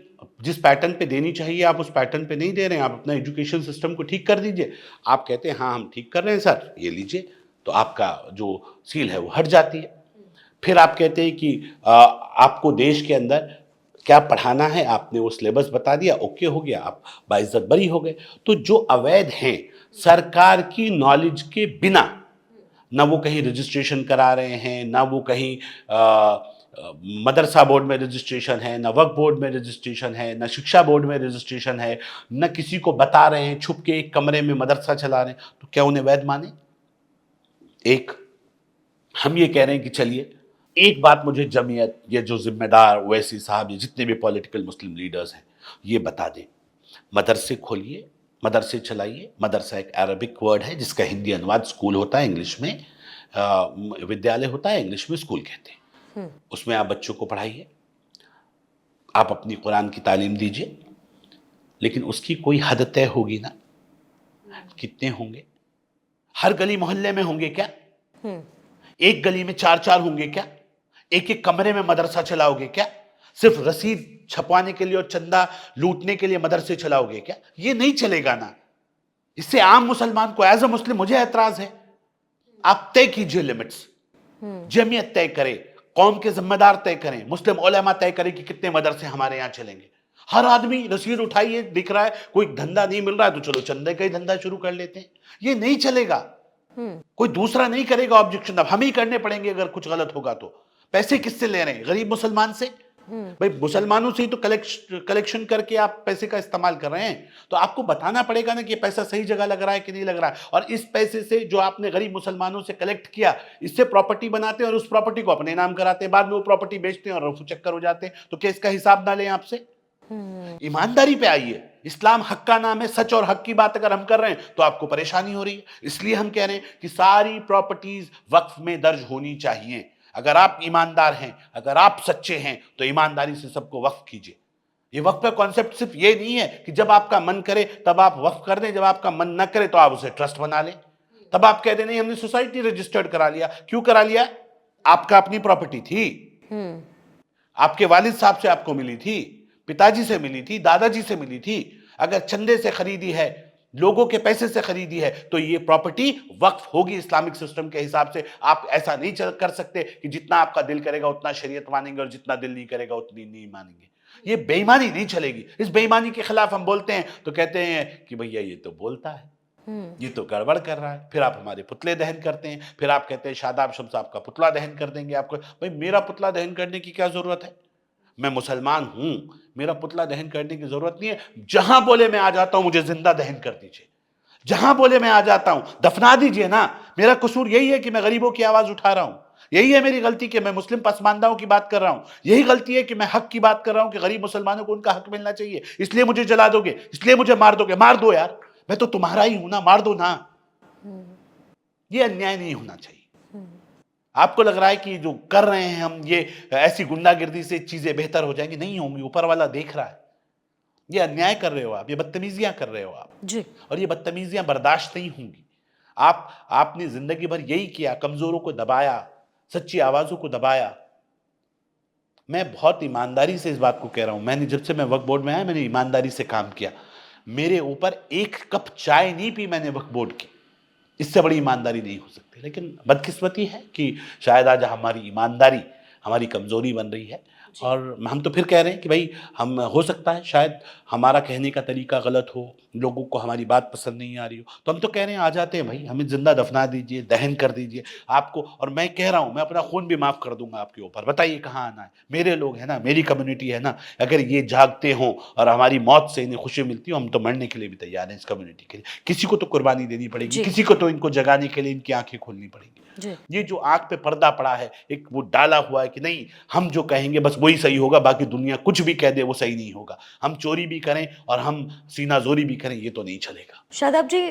Speaker 2: जिस पैटर्न पे देनी चाहिए आप उस पैटर्न पे नहीं दे रहे हैं, आप अपना एजुकेशन सिस्टम को ठीक कर दीजिए, आप कहते हैं हाँ हम ठीक कर रहे हैं सर, ये लीजिए, तो आपका जो सील है वो हट जाती है। फिर आप कहते हैं कि आपको देश के अंदर क्या पढ़ाना है, आपने वो सिलेबस बता दिया, ओके हो गया, आप बाइज्जत बरी हो गए। तो जो अवैध हैं, सरकार की नॉलेज के बिना, ना वो कहीं रजिस्ट्रेशन करा रहे हैं, ना वो कहीं मदरसा बोर्ड में रजिस्ट्रेशन है, ना वक्फ बोर्ड में रजिस्ट्रेशन है, ना शिक्षा बोर्ड में रजिस्ट्रेशन है, ना किसी को बता रहे हैं, छुप के एक कमरे में मदरसा चला रहे हैं, तो क्या उन्हें वैध माने? एक हम ये कह रहे हैं कि चलिए, एक बात मुझे जमीयत, ये जो जिम्मेदार ओवैसी साहब, ये जितने भी पॉलिटिकल मुस्लिम लीडर्स हैं, ये बता दें, मदरसे खोलिए, मदरसे चलाइए। मदरसा एक अरबिक वर्ड है जिसका हिंदी अनुवाद स्कूल होता है, इंग्लिश में विद्यालय होता है, इंग्लिश में स्कूल कहते हैं। उसमें आप बच्चों को पढ़ाइए, आप अपनी कुरान की तालीम दीजिए, लेकिन उसकी कोई हद तय होगी ना। कितने होंगे? हर गली मोहल्ले में होंगे क्या? एक गली में 4-4 होंगे क्या? एक एक कमरे में मदरसा चलाओगे क्या? सिर्फ रसीद छपवाने के लिए और चंदा लूटने के लिए मदरसे चलाओगे क्या? ये नहीं चलेगा ना। इससे आम मुसलमान को, एज अ मुस्लिम मुझे ऐतराज है। आप तय कीजिए लिमिट्स, जमीयत तय करे, कौम के जिम्मेदार तय करें, मुस्लिम उलेमा तय करें कि कितने मदरसे हमारे यहां चलेंगे। हर आदमी रसीद उठाइए, दिख रहा है कोई धंधा नहीं मिल रहा है तो चलो चंदे का ही धंधा शुरू कर लेते हैं। ये नहीं चलेगा। कोई दूसरा नहीं करेगा ऑब्जेक्शन, अब हम ही करने पड़ेंगे अगर कुछ गलत होगा तो। पैसे किससे ले रहे हैं? गरीब मुसलमान से। भाई मुसलमानों से ही तो कलेक्शन करके आप पैसे का इस्तेमाल कर रहे हैं, तो आपको बताना पड़ेगा ना कि पैसा सही जगह लग रहा है कि नहीं लग रहा है। और इस पैसे से जो आपने गरीब मुसलमानों से कलेक्ट किया, इससे प्रॉपर्टी बनाते हैं और उस प्रॉपर्टी को अपने नाम कराते हैं, बाद में वो प्रॉपर्टी बेचते हैं और रफू चक्कर हो जाते हैं। तो क्या इसका हिसाब ना लें आपसे? ईमानदारी पे आइए। इस्लाम हक का नाम है, सच और हक की बात अगर हम कर रहे हैं तो आपको परेशानी हो रही है। इसलिए हम कह रहे हैं कि सारी प्रॉपर्टीज वक्फ में दर्ज होनी चाहिए। अगर आप ईमानदार हैं, अगर आप सच्चे हैं, तो ईमानदारी से सबको वक्फ कीजिए। ये वक्फ का कॉन्सेप्ट सिर्फ ये नहीं है कि जब आपका मन करे तब आप वक्फ कर दें, जब आपका मन न करे तो आप उसे ट्रस्ट बना लें। तब आप कह दें नहीं हमने सोसाइटी रजिस्टर्ड करा लिया। क्यों करा लिया? आपका अपनी प्रॉपर्टी थी, आपके वालिद साहब से आपको मिली थी, पिताजी से मिली थी, दादाजी से मिली थी। अगर चंदे से खरीदी है, लोगों के पैसे से खरीदी है, तो ये प्रॉपर्टी वक्फ होगी इस्लामिक सिस्टम के हिसाब से। आप ऐसा नहीं कर सकते कि जितना आपका दिल करेगा उतना शरीयत मानेंगे और जितना दिल नहीं करेगा उतनी नहीं मानेंगे। ये बेईमानी नहीं चलेगी। इस बेईमानी के खिलाफ हम बोलते हैं तो कहते हैं कि भैया ये तो बोलता है, ये तो गड़बड़ कर रहा है। फिर आप हमारे पुतले दहन करते हैं, फिर आप कहते हैं शादाब शम्स साहब का पुतला दहन कर देंगे आपको। भाई मेरा पुतला दहन करने की क्या जरूरत है? मैं मुसलमान हूं, मेरा पुतला दहन करने की जरूरत नहीं है। जहां बोले मैं आ जाता हूं, मुझे जिंदा दहन कर दीजिए। जहां बोले मैं आ जाता हूं, दफना दीजिए ना। मेरा कसूर यही है कि मैं गरीबों की आवाज उठा रहा हूं। यही है मेरी गलती कि मैं मुस्लिम पसमानदाओं की बात कर रहा हूं, यही गलती है कि मैं हक की बात कर रहा हूं कि गरीब मुसलमानों को उनका हक मिलना चाहिए, इसलिए मुझे जला दोगे, इसलिए मुझे मार दोगे। मार दो यार, मैं तो तुम्हारा ही हूं ना, मार दो ना। ये अन्याय नहीं होना चाहिए। आपको लग रहा है कि जो कर रहे हैं हम, ये ऐसी गुंडागिर्दी से चीजें बेहतर हो जाएंगी? नहीं होंगी, ऊपर वाला देख रहा है। ये अन्याय कर रहे हो आप, ये बदतमीजियां कर रहे हो आप,
Speaker 1: जी।
Speaker 2: और ये बदतमीजियां बर्दाश्त नहीं होंगी। आपने जिंदगी भर यही किया, कमजोरों को दबाया, सच्ची आवाजों को दबाया। मैं बहुत ईमानदारी से इस बात को कह रहा हूं, मैंने जब से मैं वक्फ बोर्ड में आया, मैंने ईमानदारी से काम किया। मेरे ऊपर एक कप चाय नहीं पी मैंने वक्फ बोर्ड की, इससे बड़ी ईमानदारी नहीं हो सकती। लेकिन बदकिस्मती है कि शायद आज हमारी ईमानदारी हमारी कमजोरी बन रही है। और हम तो फिर कह रहे हैं कि भाई, हम हो सकता है शायद हमारा कहने का तरीका गलत हो, लोगों को हमारी बात पसंद नहीं आ रही हो, तो हम तो कह रहे हैं आ जाते हैं भाई, हमें जिंदा दफना दीजिए, दहन कर दीजिए आपको। और मैं कह रहा हूं, मैं अपना खून भी माफ कर दूंगा आपके ऊपर। बताइए कहाँ आना है, मेरे लोग हैं ना, मेरी कम्युनिटी है ना। अगर ये जागते हो और हमारी मौत से इन्हें खुशी मिलती हो, हम तो मरने के लिए भी तैयार हैं इस कम्युनिटी के लिए। किसी को तो कुर्बानी देनी पड़ेगी,
Speaker 1: जी।
Speaker 2: किसी को तो इनको जगाने के लिए इनकी आंखें खोलनी पड़ेगी।
Speaker 1: जी।
Speaker 2: ये जो आंख पे पर्दा पड़ा है, एक वो डाला हुआ है कि नहीं, हम जो कहेंगे बस वही सही होगा, बाकी दुनिया कुछ भी कह दे वो सही नहीं होगा। हम चोरी भी करें और हम सीना जोरी भी करें, ये तो नहीं चलेगा।
Speaker 1: शादाब जी,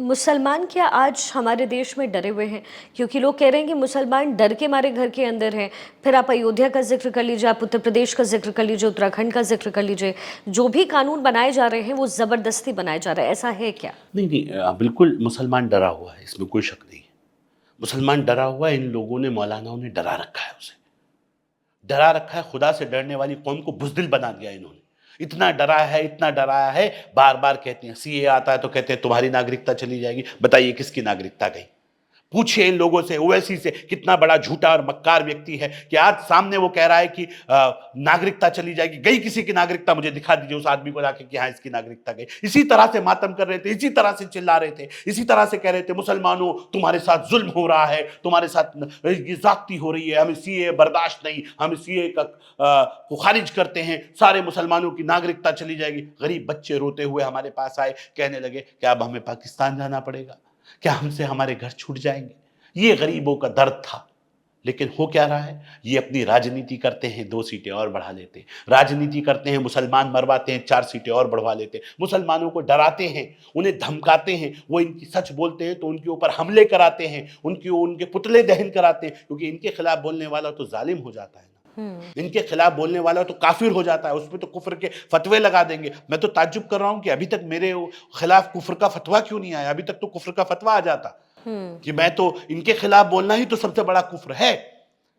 Speaker 1: मुसलमान क्या आज हमारे देश में डरे हुए हैं? क्योंकि लोग कह रहे हैं कि मुसलमान डर के मारे घर के अंदर हैं। फिर आप अयोध्या का जिक्र कर लीजिए, आप उत्तर प्रदेश का जिक्र कर लीजिए, उत्तराखंड का जिक्र कर लीजिए, जो भी कानून बनाए जा रहे हैं वो ज़बरदस्ती बनाए जा रहे हैं, ऐसा है क्या?
Speaker 2: नहीं नहीं, बिल्कुल मुसलमान डरा हुआ है, इसमें कोई शक नहीं है। मुसलमान डरा हुआ है, इन लोगों ने, मौलानाओं ने डरा रखा है उसे, डरा रखा है। खुदा से डरने वाली कौम को बुज़दिल बना दिया इन्होंने। इतना डराया है, इतना डराया है, बार बार कहते हैं सीए आता है तो कहते हैं तुम्हारी नागरिकता चली जाएगी। बताइए किसकी नागरिकता गई? पूछिए इन लोगों से, ओवैसी से, कितना बड़ा झूठा और मक्कार व्यक्ति है कि आज सामने वो कह रहा है कि नागरिकता चली जाएगी। गई किसी की नागरिकता? मुझे दिखा दीजिए उस आदमी को जाके कि हाँ इसकी नागरिकता गई। इसी तरह से मातम कर रहे थे, इसी तरह से चिल्ला रहे थे, इसी तरह से कह रहे थे मुसलमानों तुम्हारे साथ जुल्म हो रहा है, तुम्हारे साथ ये जाती हो रही है, हमें सीए बर्दाश्त नहीं, हम सीए को खारिज करते हैं, सारे मुसलमानों की नागरिकता चली जाएगी। गरीब बच्चे रोते हुए हमारे पास आए, कहने लगे कि अब हमें पाकिस्तान जाना पड़ेगा, क्या हमसे हमारे घर छूट जाएंगे? ये गरीबों का दर्द था। लेकिन हो क्या रहा है, ये अपनी राजनीति करते हैं, 2 सीटें और बढ़ा लेते हैं, राजनीति करते हैं, मुसलमान मरवाते हैं, 4 सीटें और बढ़वा लेते हैं, मुसलमानों को डराते हैं, उन्हें धमकाते हैं, वो इनकी सच बोलते हैं तो उनके ऊपर हमले कराते हैं, उनके पुतले दहन कराते हैं, क्योंकि इनके खिलाफ बोलने वाला तो जालिम हो जाता है ना, इनके खिलाफ बोलने वाला तो काफिर हो जाता है, उसमें तो कुफ्र के फतवे लगा देंगे। मैं तो ताज्जुब कर रहा हूं कि अभी तक मेरे खिलाफ कुफ्र का फतवा क्यों नहीं आया। अभी तक तो कुफ्र का फतवा आ जाता कि मैं तो इनके खिलाफ बोलना ही तो सबसे बड़ा कुफ्र है,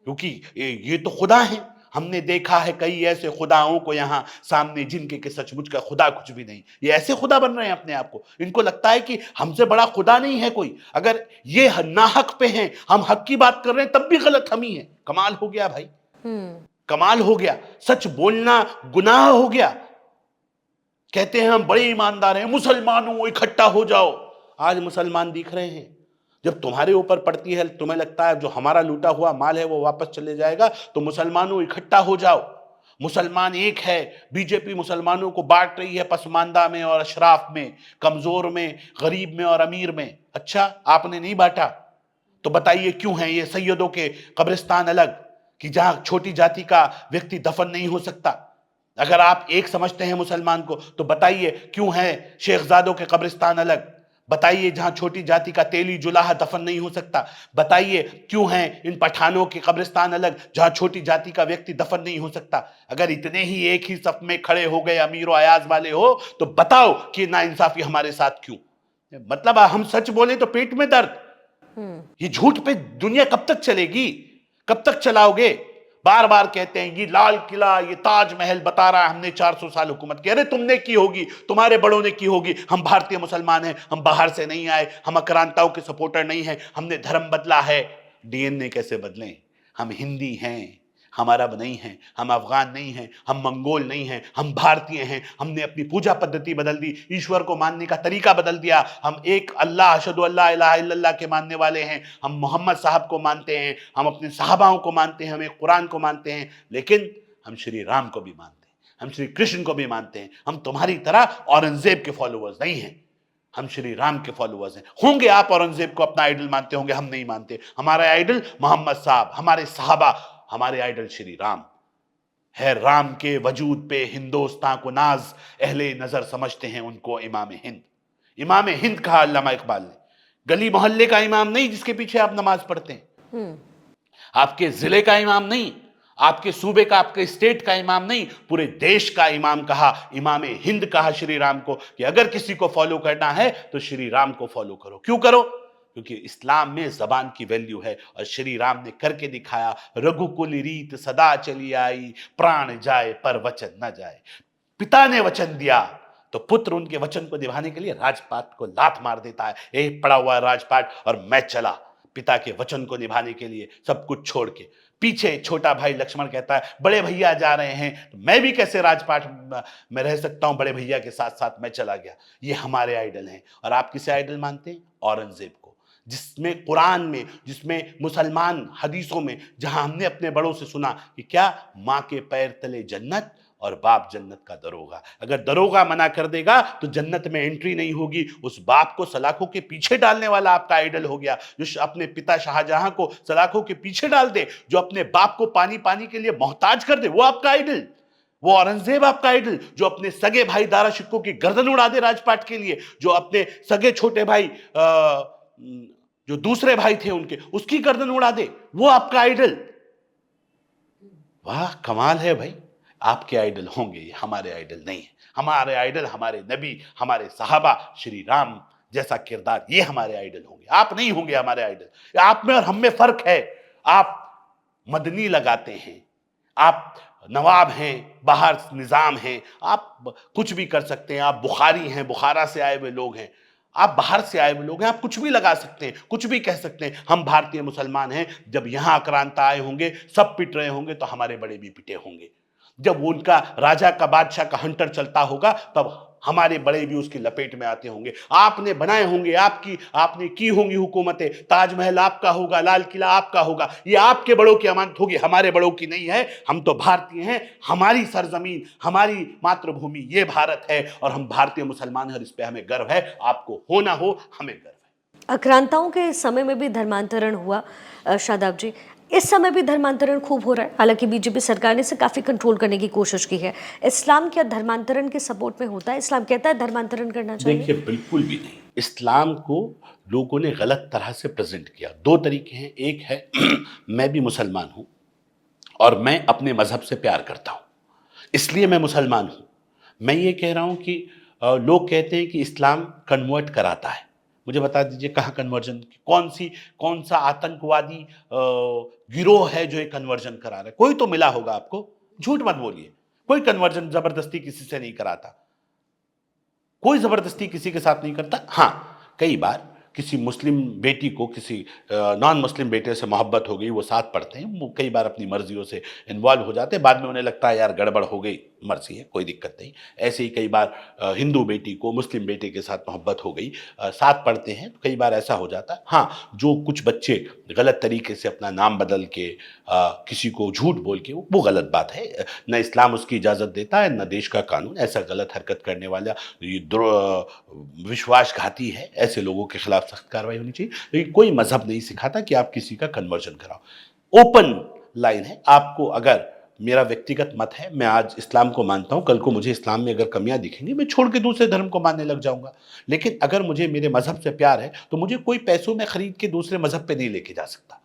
Speaker 2: क्योंकि ये तो खुदा है। हमने देखा है कई ऐसे खुदाओं को यहाँ सामने जिनके के सचमुच का खुदा कुछ भी नहीं। ये ऐसे खुदा बन रहे हैं अपने आप को, इनको लगता है कि हमसे बड़ा खुदा नहीं है कोई। अगर ये नाहक पे हैं, हम हक की बात कर रहे हैं, तब भी गलत हम ही है। कमाल हो गया भाई, कमाल हो गया। सच बोलना गुनाह हो गया। कहते हैं हम बड़े ईमानदार हैं, मुसलमानों इकट्ठा हो जाओ। आज मुसलमान दिख रहे हैं, जब तुम्हारे ऊपर पड़ती है, तुम्हें लगता है जो हमारा लूटा हुआ माल है वो वापस चले जाएगा, तो मुसलमानों इकट्ठा हो जाओ। मुसलमान एक है, बीजेपी मुसलमानों को बांट रही है पसमानदा में और अशराफ में, कमजोर में, गरीब में और अमीर में। अच्छा, आपने नहीं बांटा तो बताइए क्यों है ये सैयदों के कब्रिस्तान अलग, कि जहां छोटी जाति का व्यक्ति दफन नहीं हो सकता? अगर आप एक समझते हैं मुसलमान को तो बताइए क्यों है शेखजादों के कब्रिस्तान अलग? बताइए जहां छोटी जाति का तेली जुलाहा दफन नहीं हो सकता? बताइए क्यों है इन पठानों के कब्रिस्तान अलग जहां छोटी जाति का व्यक्ति दफन नहीं हो सकता? अगर इतने ही एक ही सफ में खड़े हो गए अमीर और अयाज वाले हो, तो बताओ कि नाइंसाफी हमारे साथ क्यों? मतलब हम सच बोले तो पेट में दर्द। ये झूठ पे दुनिया कब तक चलेगी? कब तक चलाओगे? बार बार कहते हैं ये लाल किला, ये ताजमहल बता रहा है हमने 400 साल हुकूमत की। अरे तुमने की होगी, तुम्हारे बड़ों ने की होगी। हम भारतीय मुसलमान हैं, हम बाहर से नहीं आए, हम आक्रांताओं के सपोर्टर नहीं हैं, हमने धर्म बदला है। डीएनए कैसे बदलें? हम हिंदी हैं, हम अरब नहीं हैं, हम अफगान नहीं हैं, हम मंगोल नहीं हैं, हम भारतीय हैं। हमने अपनी पूजा पद्धति बदल दी, ईश्वर को मानने का तरीका बदल दिया। हम एक अल्लाह, अशहदु अल्ला इलाहा इल्लल्लाह के मानने वाले हैं। हम मोहम्मद साहब को मानते हैं, हम अपने सहाबाओं को मानते हैं, हम एक कुरान को मानते हैं। लेकिन हम श्री राम को भी मानते हैं, हम श्री कृष्ण को भी मानते हैं। हम तुम्हारी तरह औरंगजेब के फॉलोअर्स नहीं हैं। हम श्री राम के फॉलोअर्स हैं। होंगे आप औरंगजेब को अपना आइडल मानते होंगे, हम नहीं मानते। हमारा आइडल मोहम्मद साहब, हमारे सहाबा, हमारे आइडल श्री राम है। राम के वजूद पे हिंदुस्तान को नाज, अहले नजर समझते हैं उनको इमाम हिंद। इमाम हिंद कहा अल्लामा इकबाल ने। गली मोहल्ले का इमाम नहीं जिसके पीछे आप नमाज पढ़ते हैं, आपके जिले का इमाम नहीं, आपके सूबे का, आपके स्टेट का इमाम नहीं, पूरे देश का इमाम कहा, इमाम हिंद कहा श्री राम को कि अगर किसी को फॉलो करना है तो श्री राम को फॉलो करो। क्यों करो? क्योंकि इस्लाम में जबान की वैल्यू है और श्री राम ने करके दिखाया। रघुकुल रीत सदा चली आई, प्राण जाए पर वचन न जाए। पिता ने वचन दिया तो पुत्र उनके वचन को निभाने के लिए राजपाट को लात मार देता है। एक पड़ा हुआ राजपाट और मैं चला पिता के वचन को निभाने के लिए, सब कुछ छोड़ के। पीछे छोटा भाई लक्ष्मण कहता है बड़े भैया जा रहे हैं तो मैं भी कैसे राजपाट में रह सकता हूं, बड़े भैया के साथ साथ मैं चला गया। ये हमारे आइडल हैं। और आप किसे आइडल मानते हैं? औरंगजेब को, जिसमें कुरान में, जिसमें मुसलमान हदीसों में, जहां हमने अपने बड़ों से सुना कि क्या मां के पैर तले जन्नत और बाप जन्नत का दरोगा। अगर दरोगा मना कर देगा तो जन्नत में एंट्री नहीं होगी। उस बाप को सलाखों के पीछे डालने वाला आपका आइडल हो गया, जो अपने पिता शाहजहां को सलाखों के पीछे डाल दे, जो अपने बाप को पानी पानी के लिए मोहताज कर दे, वो आपका आइडल। वो औरंगजेब आपका आइडल, जो अपने सगे भाई दारा शिकोह की गर्दन उड़ा दे राजपाट के लिए, जो अपने सगे छोटे भाई जो दूसरे भाई थे उनके, उसकी गर्दन उड़ा दे, वो आपका आइडल। वाह कमाल है भाई। आपके आइडल होंगे, ये हमारे आइडल नहीं है। हमारे आइडल हमारे नबी, हमारे सहाबा, श्री राम जैसा किरदार, ये हमारे आइडल होंगे। आप नहीं होंगे हमारे आइडल। आप में और हम में फर्क है। आप मदनी लगाते हैं, आप नवाब हैं, बाहर निजाम हैं, आप कुछ भी कर सकते हैं। आप बुखारी हैं, बुखारा से आए हुए लोग हैं, आप बाहर से आए हुए लोग हैं, आप कुछ भी लगा सकते हैं, कुछ भी कह सकते हैं। हम भारतीय मुसलमान हैं। जब यहां आक्रांता आए होंगे, सब पिट रहे होंगे, तो हमारे बड़े भी पिटे होंगे। जब उनका राजा का, बादशाह का हंटर चलता होगा, तब हमारे बड़े भी उसकी लपेट में आते होंगे। आपने बनाए होंगे, आपने की होंगी हुकूमतें, ताजमहल आपका होगा, लाल किला आपका होगा, ये आपके बड़ों की अमानत होगी, हमारे बड़ों की नहीं है। हम तो भारतीय हैं, हमारी सरजमीन, हमारी मातृभूमि ये भारत है और हम भारतीय मुसलमान हैं और इस पे हमें गर्व है। आपको हो ना हो, हमें गर्व है।
Speaker 1: आक्रांताओं के समय में भी धर्मांतरण हुआ। शादाब जी, इस समय भी धर्मांतरण खूब हो रहा है। हालांकि बीजेपी सरकार ने इसे काफ़ी कंट्रोल करने की कोशिश की है। इस्लाम क्या धर्मांतरण के सपोर्ट में होता है? इस्लाम कहता है धर्मांतरण करना चाहिए?
Speaker 2: देखिए, बिल्कुल भी नहीं। इस्लाम को लोगों ने गलत तरह से प्रेजेंट किया। दो तरीके हैं। एक है मैं भी मुसलमान हूं और मैं अपने मजहब से प्यार करता हूं, इसलिए मैं मुसलमान हूं। मैं ये कह रहा हूं कि लोग कहते हैं कि इस्लाम कन्वर्ट कराता है। मुझे बता दीजिए कहाँ कन्वर्जन, कौन सा आतंकवादी गिरोह है जो ये कन्वर्जन करा रहा है? कोई तो मिला होगा आपको, झूठ मत बोलिए। कोई कन्वर्जन जबरदस्ती किसी से नहीं कराता, कोई जबरदस्ती किसी के साथ नहीं करता। हाँ, कई बार किसी मुस्लिम बेटी को किसी नॉन मुस्लिम बेटे से मोहब्बत हो गई, वो साथ पढ़ते हैं, वो कई बार अपनी मर्जियों से इन्वॉल्व हो जाते हैं, बाद में उन्हें लगता है यार गड़बड़ हो गई, मर्जी है, कोई दिक्कत नहीं। ऐसे ही कई बार हिंदू बेटी को मुस्लिम बेटे के साथ मोहब्बत हो गई, साथ पढ़ते हैं, तो कई बार ऐसा हो जाता है। हाँ, जो कुछ बच्चे गलत तरीके से अपना नाम बदल के किसी को झूठ बोल के, वो गलत बात है। न इस्लाम उसकी इजाज़त देता है, न देश का कानून। ऐसा गलत हरकत करने वाला ये विश्वासघाती है, ऐसे लोगों के खिलाफ सख्त कार्रवाई होनी चाहिए। लेकिन कोई मजहब नहीं सिखाता कि आप किसी का कन्वर्जन कराओ। ओपन लाइन है। आपको अगर, मेरा व्यक्तिगत मत है, मैं आज इस्लाम को मानता हूं, कल को मुझे इस्लाम में अगर कमियां दिखेंगी, मैं छोड़ के दूसरे धर्म को मानने लग जाऊंगा। लेकिन अगर मुझे मेरे मजहब से प्यार है तो मुझे कोई पैसों में खरीद के दूसरे मजहब पे नहीं लेके जा सकता।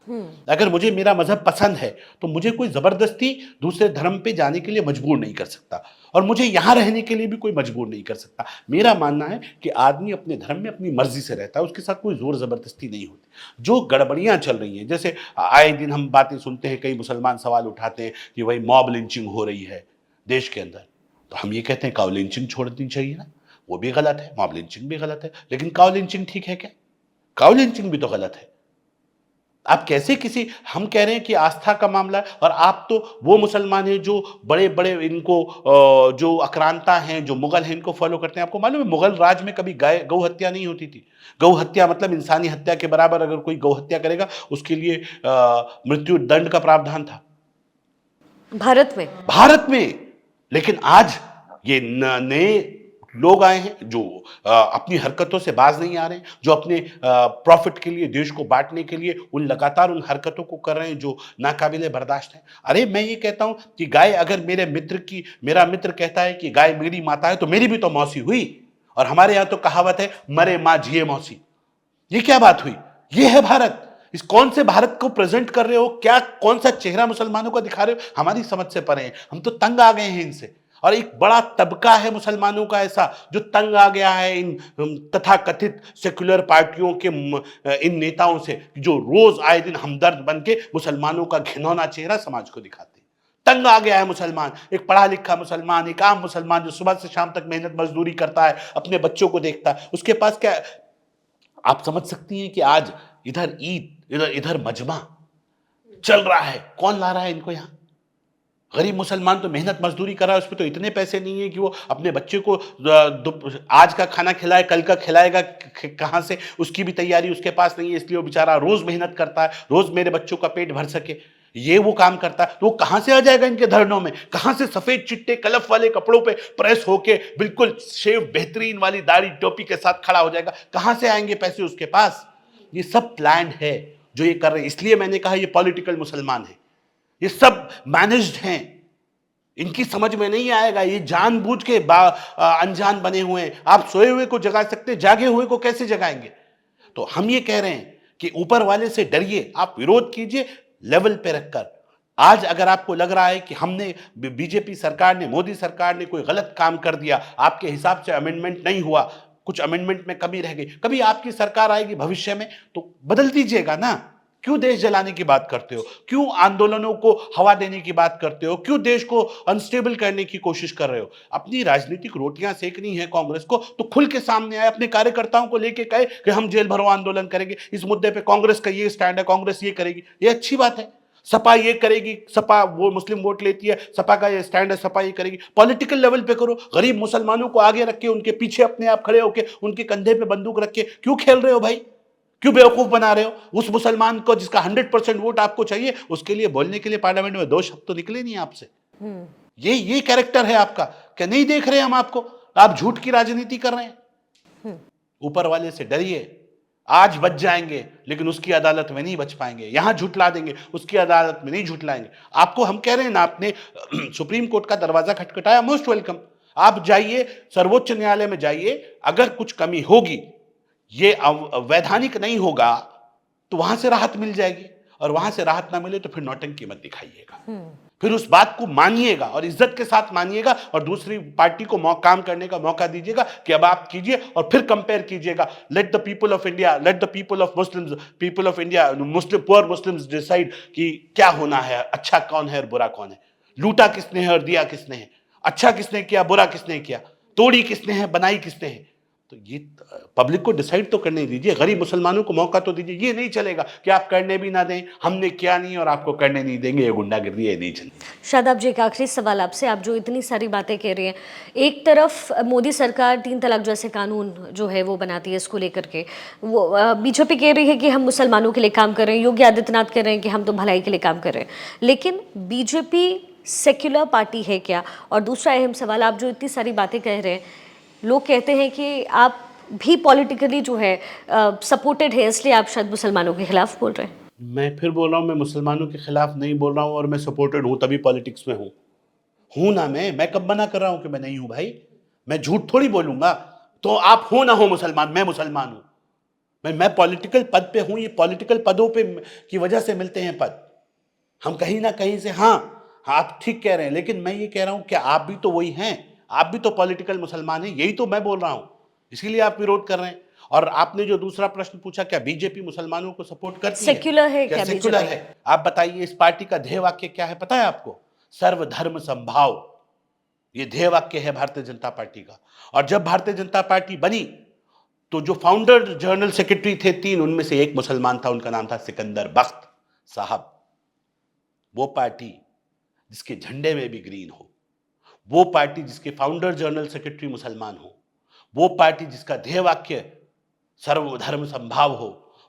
Speaker 2: अगर मुझे मेरा मजहब पसंद है तो मुझे कोई जबरदस्ती दूसरे धर्म पे जाने के लिए मजबूर नहीं कर सकता, और मुझे यहां रहने के लिए भी कोई मजबूर नहीं कर सकता। मेरा मानना है कि आदमी अपने धर्म में अपनी मर्जी से रहता है, उसके साथ कोई जोर जबरदस्ती नहीं होती। जो गड़बड़ियां चल रही हैं, जैसे आए दिन हम बातें सुनते हैं, कई मुसलमान सवाल उठाते हैं कि भाई मॉब लिंचिंग हो रही है देश के अंदर, तो हम ये कहते हैं काउ लिंचिंग छोड़नी चाहिए ना। वो भी गलत है, मॉब लिंचिंग भी गलत है, लेकिन काउ लिंचिंग ठीक है क्या? काउ लिंचिंग भी तो गलत है। आप कैसे किसी, हम कह रहे हैं कि आस्था का मामला है, और आप तो वो मुसलमान हैं जो बड़े बड़े इनको जो आक्रांता हैं, जो मुगल हैं, इनको फॉलो करते हैं। आपको मालूम है मुगल राज में कभी गौ हत्या नहीं होती थी। गौ हत्या मतलब इंसानी हत्या के बराबर, अगर कोई गौ हत्या करेगा उसके लिए मृत्यु दंड का प्रावधान था
Speaker 1: भारत में।
Speaker 2: लेकिन आज ये नए लोग आए हैं जो अपनी हरकतों से बाज नहीं आ रहे हैं, जो अपने प्रॉफिट के लिए, देश को बांटने के लिए उन लगातार उन हरकतों को कर रहे हैं जो नाकाबिले बर्दाश्त है। अरे मैं ये कहता हूं कि गाय अगर मेरा मित्र कहता है कि गाय मेरी माता है, तो मेरी भी तो मौसी हुई। और हमारे यहाँ तो कहावत है, मरे माँ जिए मौसी। ये क्या बात हुई? ये है भारत। इस कौन से भारत को प्रेजेंट कर रहे हो? क्या कौन सा चेहरा मुसलमानों का दिखा रहे हो? हमारी समझ से परे हैं। हम तो तंग आ गए हैं इनसे। और एक बड़ा तबका है मुसलमानों का ऐसा जो तंग आ गया है इन तथाकथित सेक्युलर पार्टियों के इन नेताओं से, जो रोज आए दिन हमदर्द बन के मुसलमानों का घिनौना चेहरा समाज को दिखाते हैं। तंग आ गया है मुसलमान, एक पढ़ा लिखा मुसलमान, एक आम मुसलमान जो सुबह से शाम तक मेहनत मजदूरी करता है, अपने बच्चों को देखता है, उसके पास क्या? आप समझ सकती हैं कि आज इधर ईद, इधर इधर मजमा चल रहा है, कौन ला रहा है इनको यहां? गरीब मुसलमान तो मेहनत मजदूरी कर रहा है, उसमें तो इतने पैसे नहीं है कि वो अपने बच्चे को आज का खाना खिलाए, कल का खिलाएगा कहां से? उसकी भी तैयारी उसके पास नहीं है, इसलिए वो बेचारा रोज मेहनत करता है, रोज मेरे बच्चों का पेट भर सके ये वो काम करता है। तो वो कहां से आ जाएगा इनके धरनों में? कहां से सफेद चिट्टे कलफ वाले कपड़ों पे प्रेस होके बिल्कुल शेव बेहतरीन वाली दाढ़ी टोपी के साथ खड़ा हो जाएगा? कहां से आएंगे पैसे उसके पास? ये सब प्लान है जो ये कर रहे हैं। इसलिए मैंने कहा ये पॉलिटिकल मुसलमान है, ये सब मैनेज्ड हैं। इनकी समझ में नहीं आएगा, ये जानबूझ के अनजान बने हुए हैं। आप सोए हुए को जगा सकते, जागे हुए को कैसे जगाएंगे? तो हम ये कह रहे हैं कि ऊपर वाले से डरिए, आप विरोध कीजिए लेवल पे रखकर। आज अगर आपको लग रहा है कि हमने बीजेपी सरकार ने, मोदी सरकार ने कोई गलत काम कर दिया, आपके हिसाब से अमेंडमेंट नहीं हुआ, कुछ अमेंडमेंट में कमी रह गई, कभी आपकी सरकार आएगी भविष्य में तो बदल दीजिएगा ना। क्यों देश जलाने की बात करते हो? क्यों आंदोलनों को हवा देने की बात करते हो? क्यों देश को अनस्टेबल करने की कोशिश कर रहे हो? अपनी राजनीतिक रोटियां सेकनी है कांग्रेस को तो खुल के सामने आए, अपने कार्यकर्ताओं को लेके कहे कि हम जेल भरो आंदोलन करेंगे, इस मुद्दे पे कांग्रेस का ये स्टैंड है, कांग्रेस ये करेगी। ये अच्छी बात है। सपा ये करेगी, सपा वो मुस्लिम वोट लेती है, सपा का ये स्टैंड है, सपा ये करेगी। पॉलिटिकल लेवल पे करो, गरीब मुसलमानों को आगे रख के, उनके पीछे अपने आप खड़े होके, उनके कंधे पे बंदूक रख के क्यों खेल रहे हो भाई? क्यों बेवकूफ बना रहे हो? उस मुसलमान को जिसका 100% वोट आपको चाहिए, उसके लिए बोलने के लिए पार्लियामेंट में 2 शब्द तो निकले नहीं आपसे। ये कैरेक्टर है आपका। क्या नहीं देख रहे हम आपको? आप झूठ की राजनीति कर रहे हैं। ऊपर वाले से डरिए। आज बच जाएंगे लेकिन उसकी अदालत में नहीं बच पाएंगे। यहां झुठला देंगे, उसकी अदालत में नहीं झुठलाएंगे। आपको हम कह रहे हैं ना, आपने सुप्रीम कोर्ट का दरवाजा खटखटाया, मोस्ट वेलकम। आप जाइए, सर्वोच्च न्यायालय में जाइए, अगर कुछ कमी होगी, ये वैधानिक नहीं होगा, तो वहां से राहत मिल जाएगी। और वहां से राहत ना मिले तो फिर नौटंकी मत दिखाइएगा, फिर उस बात को मानिएगा और इज्जत के साथ मानिएगा और दूसरी पार्टी को काम करने का मौका दीजिएगा कि अब आप कीजिए और फिर कंपेयर कीजिएगा। Let the people of India, let the people of Muslims, people of India, Muslim poor Muslims decide कि क्या होना है, अच्छा कौन है और बुरा कौन है, लूटा किसने है और दिया किसने है, अच्छा किसने किया, बुरा किसने किया, तोड़ी किसने है, बनाई किसने है। तो ये पब्लिक को डिसाइड तो करने दीजिए, गरीब मुसलमानों को मौका तो दीजिए। ये नहीं चलेगा कि आप करने भी ना दें, हमने किया नहीं और आपको करने नहीं देंगे, ये गुंडागिर्दी है, नहीं चलेगी।
Speaker 1: शादाब जी, एक आखिरी सवाल आपसे। आप जो इतनी सारी बातें कह रही हैं, एक तरफ मोदी सरकार 3 तलाक जैसे कानून जो है वो बनाती है, इसको लेकर के वो बीजेपी कह रही है कि हम मुसलमानों के लिए काम कर रहे हैं, योगी आदित्यनाथ कह रहे हैं कि हम तो भलाई के लिए काम कर रहे हैं। लेकिन बीजेपी सेक्युलर पार्टी है क्या? और दूसरा अहम सवाल, आप जो इतनी सारी बातें कह रहे हैं, लोग कहते हैं कि आप भी पॉलिटिकली जो है सपोर्टेड है, इसलिए आप शायद मुसलमानों के खिलाफ बोल रहे हैं।
Speaker 2: मैं फिर बोल रहा हूँ, मैं मुसलमानों के खिलाफ नहीं बोल रहा हूँ और मैं सपोर्टेड हूँ, तभी पॉलिटिक्स में हूँ ना। मैं कब मना कर रहा हूँ कि मैं नहीं हूँ भाई? मैं झूठ थोड़ी बोलूंगा। तो आप हो ना हो मुसलमान, मैं मुसलमान हूँ। मैं पॉलिटिकल पद पे हूँ। ये पॉलिटिकल पदों पे की वजह से मिलते हैं पद। हम कहीं ना कहीं से, हाँ आप ठीक कह रहे हैं, लेकिन मैं ये कह रहा हूँ कि आप भी तो वही हैं, आप भी तो पॉलिटिकल मुसलमान हैं। यही तो मैं बोल रहा हूँ, इसीलिए आप विरोध कर रहे हैं। और आपने जो दूसरा प्रश्न पूछा, क्या बीजेपी मुसलमानों को सपोर्ट करती है?
Speaker 1: सेक्युलर है क्या
Speaker 2: सेक्युलर
Speaker 1: बीजेपी?
Speaker 2: है? आप बताइए, इस पार्टी का ध्येय वाक्य क्या है पता है आपको? सर्वधर्म समभाव। ये ध्येय वाक्य है भारतीय जनता पार्टी का। और जब भारतीय जनता पार्टी बनी तो जो फाउंडर जनरल सेक्रेटरी थे 3, उनमें से एक मुसलमान था, उनका नाम था सिकंदर बख्त साहब। वो पार्टी जिसके झंडे में भी ग्रीन हो, वो पार्टी जिसके फाउंडर जनरल सेक्रेटरी मुसलमान हो, वो पार्टी जिसका ध्येय वाक्य सर्वधर्म संभाव हो,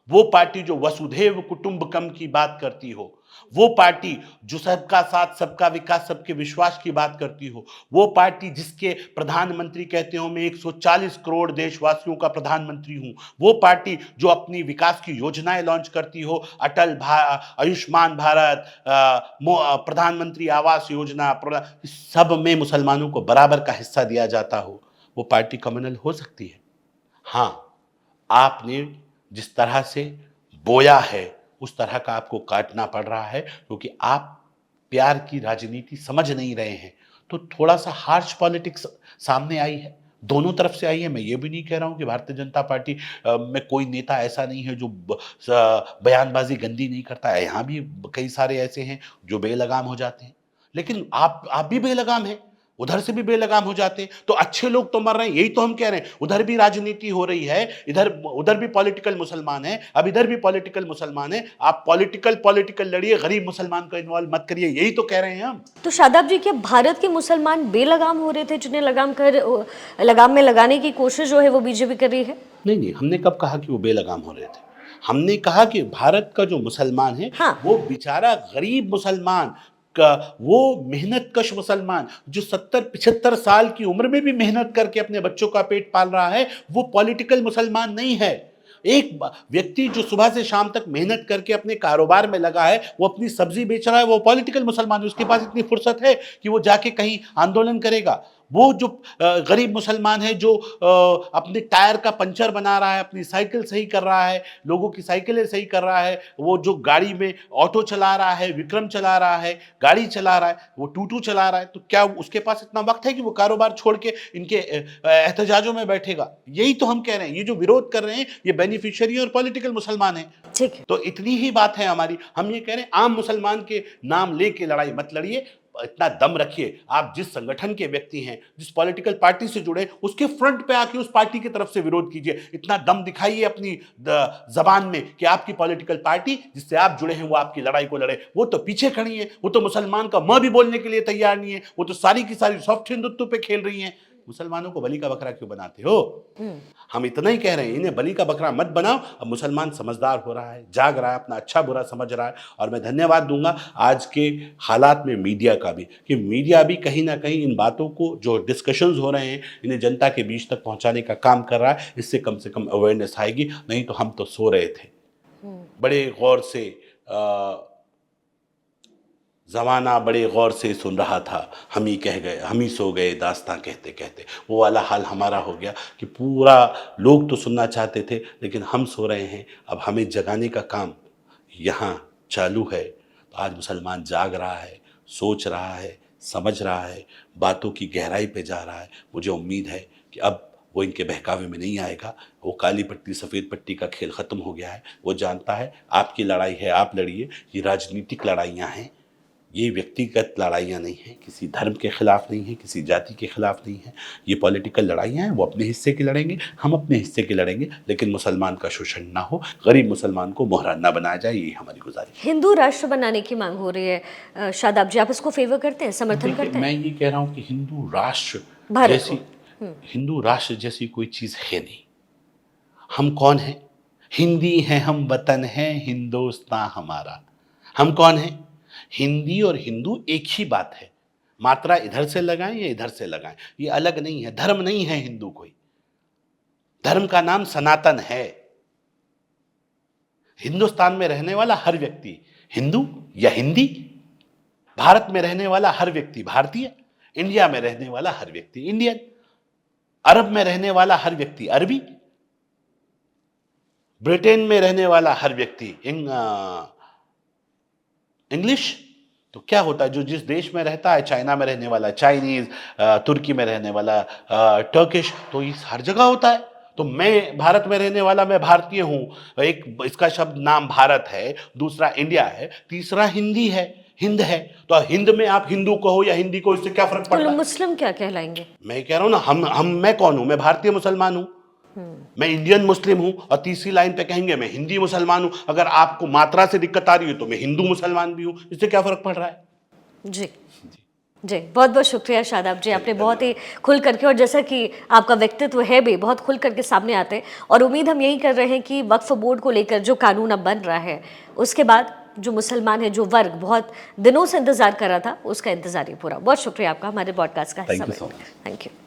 Speaker 2: वो पार्टी जो वसुधैव कुटुंबकम की बात करती हो, वो पार्टी जो सबका साथ सबका विकास सबके विश्वास की बात करती हो, वो पार्टी जिसके प्रधानमंत्री कहते हो मैं 140 करोड़ देशवासियों का प्रधानमंत्री हूं, वो पार्टी जो अपनी विकास की योजनाएं लॉन्च करती हो, आयुष्मान भारत, प्रधानमंत्री आवास योजना, सब में मुसलमानों को बराबर का हिस्सा दिया जाता हो, वो पार्टी कम्युनल हो सकती है। हाँ, आपने जिस तरह से बोया है उस तरह का आपको काटना पड़ रहा है, क्योंकि आप प्यार की राजनीति समझ नहीं रहे हैं। तो थोड़ा सा हार्श पॉलिटिक्स सामने आई है, दोनों तरफ से आई है। मैं ये भी नहीं कह रहा हूं कि भारतीय जनता पार्टी में कोई नेता ऐसा नहीं है जो बयानबाजी गंदी नहीं करता है। यहाँ भी कई सारे ऐसे हैं जो बेलगाम हो जाते हैं, लेकिन आप भी बेलगाम हैं, उधर से भी बेलगाम हो जाते हैं। तो अच्छे लोग तो मर रहे हैं, यही तो हम कह रहे हैं। उधर भी राजनीति हो रही है, इधर उधर भी पॉलिटिकल मुसलमान है, अब इधर भी पॉलिटिकल मुसलमान है। आप पॉलिटिकल लड़िए, गरीब मुसलमान को इन्वॉल्व मत करिए, यही तो कह रहे हैं हम।
Speaker 1: तो शादाब जी, क्या भारत के मुसलमान बेलगाम हो रहे थे जिन्हें लगाम में लगाने की कोशिश जो है वो बीजेपी कर रही है?
Speaker 2: नहीं, हमने कब कहा कि वो बेलगाम हो रहे थे? हमने कहा कि भारत का जो मुसलमान है,
Speaker 1: हाँ।
Speaker 2: वो बेचारा गरीब मुसलमान का, वो मेहनतकश मुसलमान जो 70-75 साल की उम्र में भी मेहनत करके अपने बच्चों का पेट पाल रहा है, वो पॉलिटिकल मुसलमान नहीं है। एक व्यक्ति जो सुबह से शाम तक मेहनत करके अपने कारोबार में लगा है, वो अपनी सब्जी बेच रहा है, वो पॉलिटिकल मुसलमान है। उसके पास इतनी फुर्सत है कि वो जाके कहीं आंदोलन करेगा। वो जो गरीब मुसलमान है जो अपने टायर का पंचर बना रहा है, अपनी साइकिल सही कर रहा है, लोगों की साइकिलें सही कर रहा है, वो जो गाड़ी में ऑटो चला रहा है, विक्रम चला रहा है, गाड़ी चला रहा है, वो टूटू चला रहा है, तो क्या उसके पास इतना वक्त है कि वो कारोबार छोड़ के इनके एहतजाजों में बैठेगा? यही तो हम कह रहे हैं। ये जो विरोध कर रहे हैं, ये बेनिफिशियरी और पॉलिटिकल मुसलमान है।
Speaker 1: ठीक है।
Speaker 2: तो इतनी ही बात है हमारी। हम ये कह रहे हैं, आम मुसलमान के नाम लेके लड़ाई मत लड़िए, इतना दम रखिए। आप जिस संगठन के व्यक्ति हैं, जिस पॉलिटिकल पार्टी से जुड़े, उसके फ्रंट पे आके उस पार्टी की तरफ से विरोध कीजिए। इतना दम दिखाइए अपनी जबान में कि आपकी पॉलिटिकल पार्टी जिससे आप जुड़े हैं वो आपकी लड़ाई को लड़े। वो तो पीछे खड़ी है, वो तो मुसलमान का म भी बोलने के लिए तैयार नहीं है, वो तो सारी की सारी सॉफ्ट हिंदुत्व पे खेल रही हैं। मुसलमानों को बलि का बकरा क्यों बनाते हो? हम इतना ही कह रहे हैं, इन्हें बलि का बकरा मत बनाओ। अब मुसलमान समझदार हो रहा है, जाग रहा है, अपना अच्छा बुरा समझ रहा है। और मैं धन्यवाद दूंगा आज के हालात में मीडिया का भी, कि मीडिया भी कहीं ना कहीं इन बातों को, जो डिस्कशंस हो रहे हैं, इन्हें जनता के बीच तक पहुंचाने का काम कर रहा है। इससे कम से कम अवेयरनेस आएगी। नहीं तो हम तो सो रहे थे, बड़े गौर से ज़माना बड़े गौर से सुन रहा था, हम ही कह गए, हम ही सो गए दास्तां कहते कहते। वो वाला हाल हमारा हो गया कि पूरा लोग तो सुनना चाहते थे, लेकिन हम सो रहे हैं। अब हमें जगाने का काम यहाँ चालू है। तो आज मुसलमान जाग रहा है, सोच रहा है, समझ रहा है, बातों की गहराई पे जा रहा है। मुझे उम्मीद है कि अब वो इनके बहकावे में नहीं आएगा। वो काली पट्टी सफ़ेद पट्टी का खेल ख़त्म हो गया है। वो जानता है आपकी लड़ाई है, आप लड़िए। ये राजनीतिक लड़ाइयाँ हैं, ये व्यक्तिगत लड़ाइयाँ नहीं हैं, किसी धर्म के खिलाफ नहीं है, किसी जाति के खिलाफ नहीं है। ये पॉलिटिकल लड़ाइयाँ हैं। वो अपने हिस्से की लड़ेंगे, हम अपने हिस्से की लड़ेंगे, लेकिन मुसलमान का शोषण ना हो, गरीब मुसलमान को मोहरा ना बनाया जाए, यही हमारी गुजारिश।
Speaker 1: हिंदू राष्ट्र बनाने की मांग हो रही है, शादाब जी, आप इसको फेवर करते हैं, समर्थन करते हैं?
Speaker 2: मैं ये कह रहा हूँ कि हिंदू राष्ट्र जैसी कोई चीज़ है नहीं। हम कौन हैं? हिंदी हैं हम, वतन है हिंदुस्तान हमारा। हम कौन हैं? हिंदी और हिंदू एक ही बात है। मात्रा इधर से लगाएं या इधर से लगाएं, ये अलग नहीं है। धर्म नहीं है हिंदू कोई, धर्म का नाम सनातन है। हिंदुस्तान में रहने वाला हर व्यक्ति हिंदू या हिंदी, भारत में रहने वाला हर व्यक्ति भारतीय, इंडिया में रहने वाला हर व्यक्ति इंडियन, अरब में रहने वाला हर व्यक्ति अरबी, ब्रिटेन में रहने वाला हर व्यक्ति इंग्लिश। तो क्या होता है, जो जिस देश में रहता है, चाइना में रहने वाला चाइनीज, तुर्की में रहने वाला टर्किश, तो इस हर जगह होता है। तो मैं भारत में रहने वाला, मैं भारतीय हूं। एक इसका शब्द नाम भारत है, दूसरा इंडिया है, तीसरा हिंदी है, हिंद है। तो हिंद में आप हिंदू कहो या हिंदी को, इससे क्या फर्क पड़ता है?
Speaker 1: मुस्लिम क्या कहलाएंगे?
Speaker 2: मैं कह रहा हूं ना, मैं कौन हूं? मैं भारतीय मुसलमान हूं, मैं इंडियन मुस्लिम हूं। और तीसरी लाइन पे कहेंगे मैं हिंदी मुसलमान हूं। अगर आपको मात्रा से दिक्कत आ रही है तो मैं हिंदू मुसलमान भी हूं, इससे क्या फर्क पड़ रहा है?
Speaker 1: जी, जी, बहुत बहुत शुक्रिया शादाब जी, आपने बहुत ही खुल करके, और जैसा कि आपका व्यक्तित्व है भी, बहुत खुल करके सामने आते हैं। और उम्मीद हम यही कर रहे हैं कि वक्फ बोर्ड को लेकर जो कानून अब बन रहा है, उसके बाद जो मुसलमान है, जो वर्ग बहुत दिनों से इंतजार कर रहा था, उसका इंतजार ही पूरा। बहुत शुक्रिया आपका हमारे पॉडकास्ट का हिस्सा
Speaker 2: थैंक यू सो
Speaker 1: बनने का। Thank you.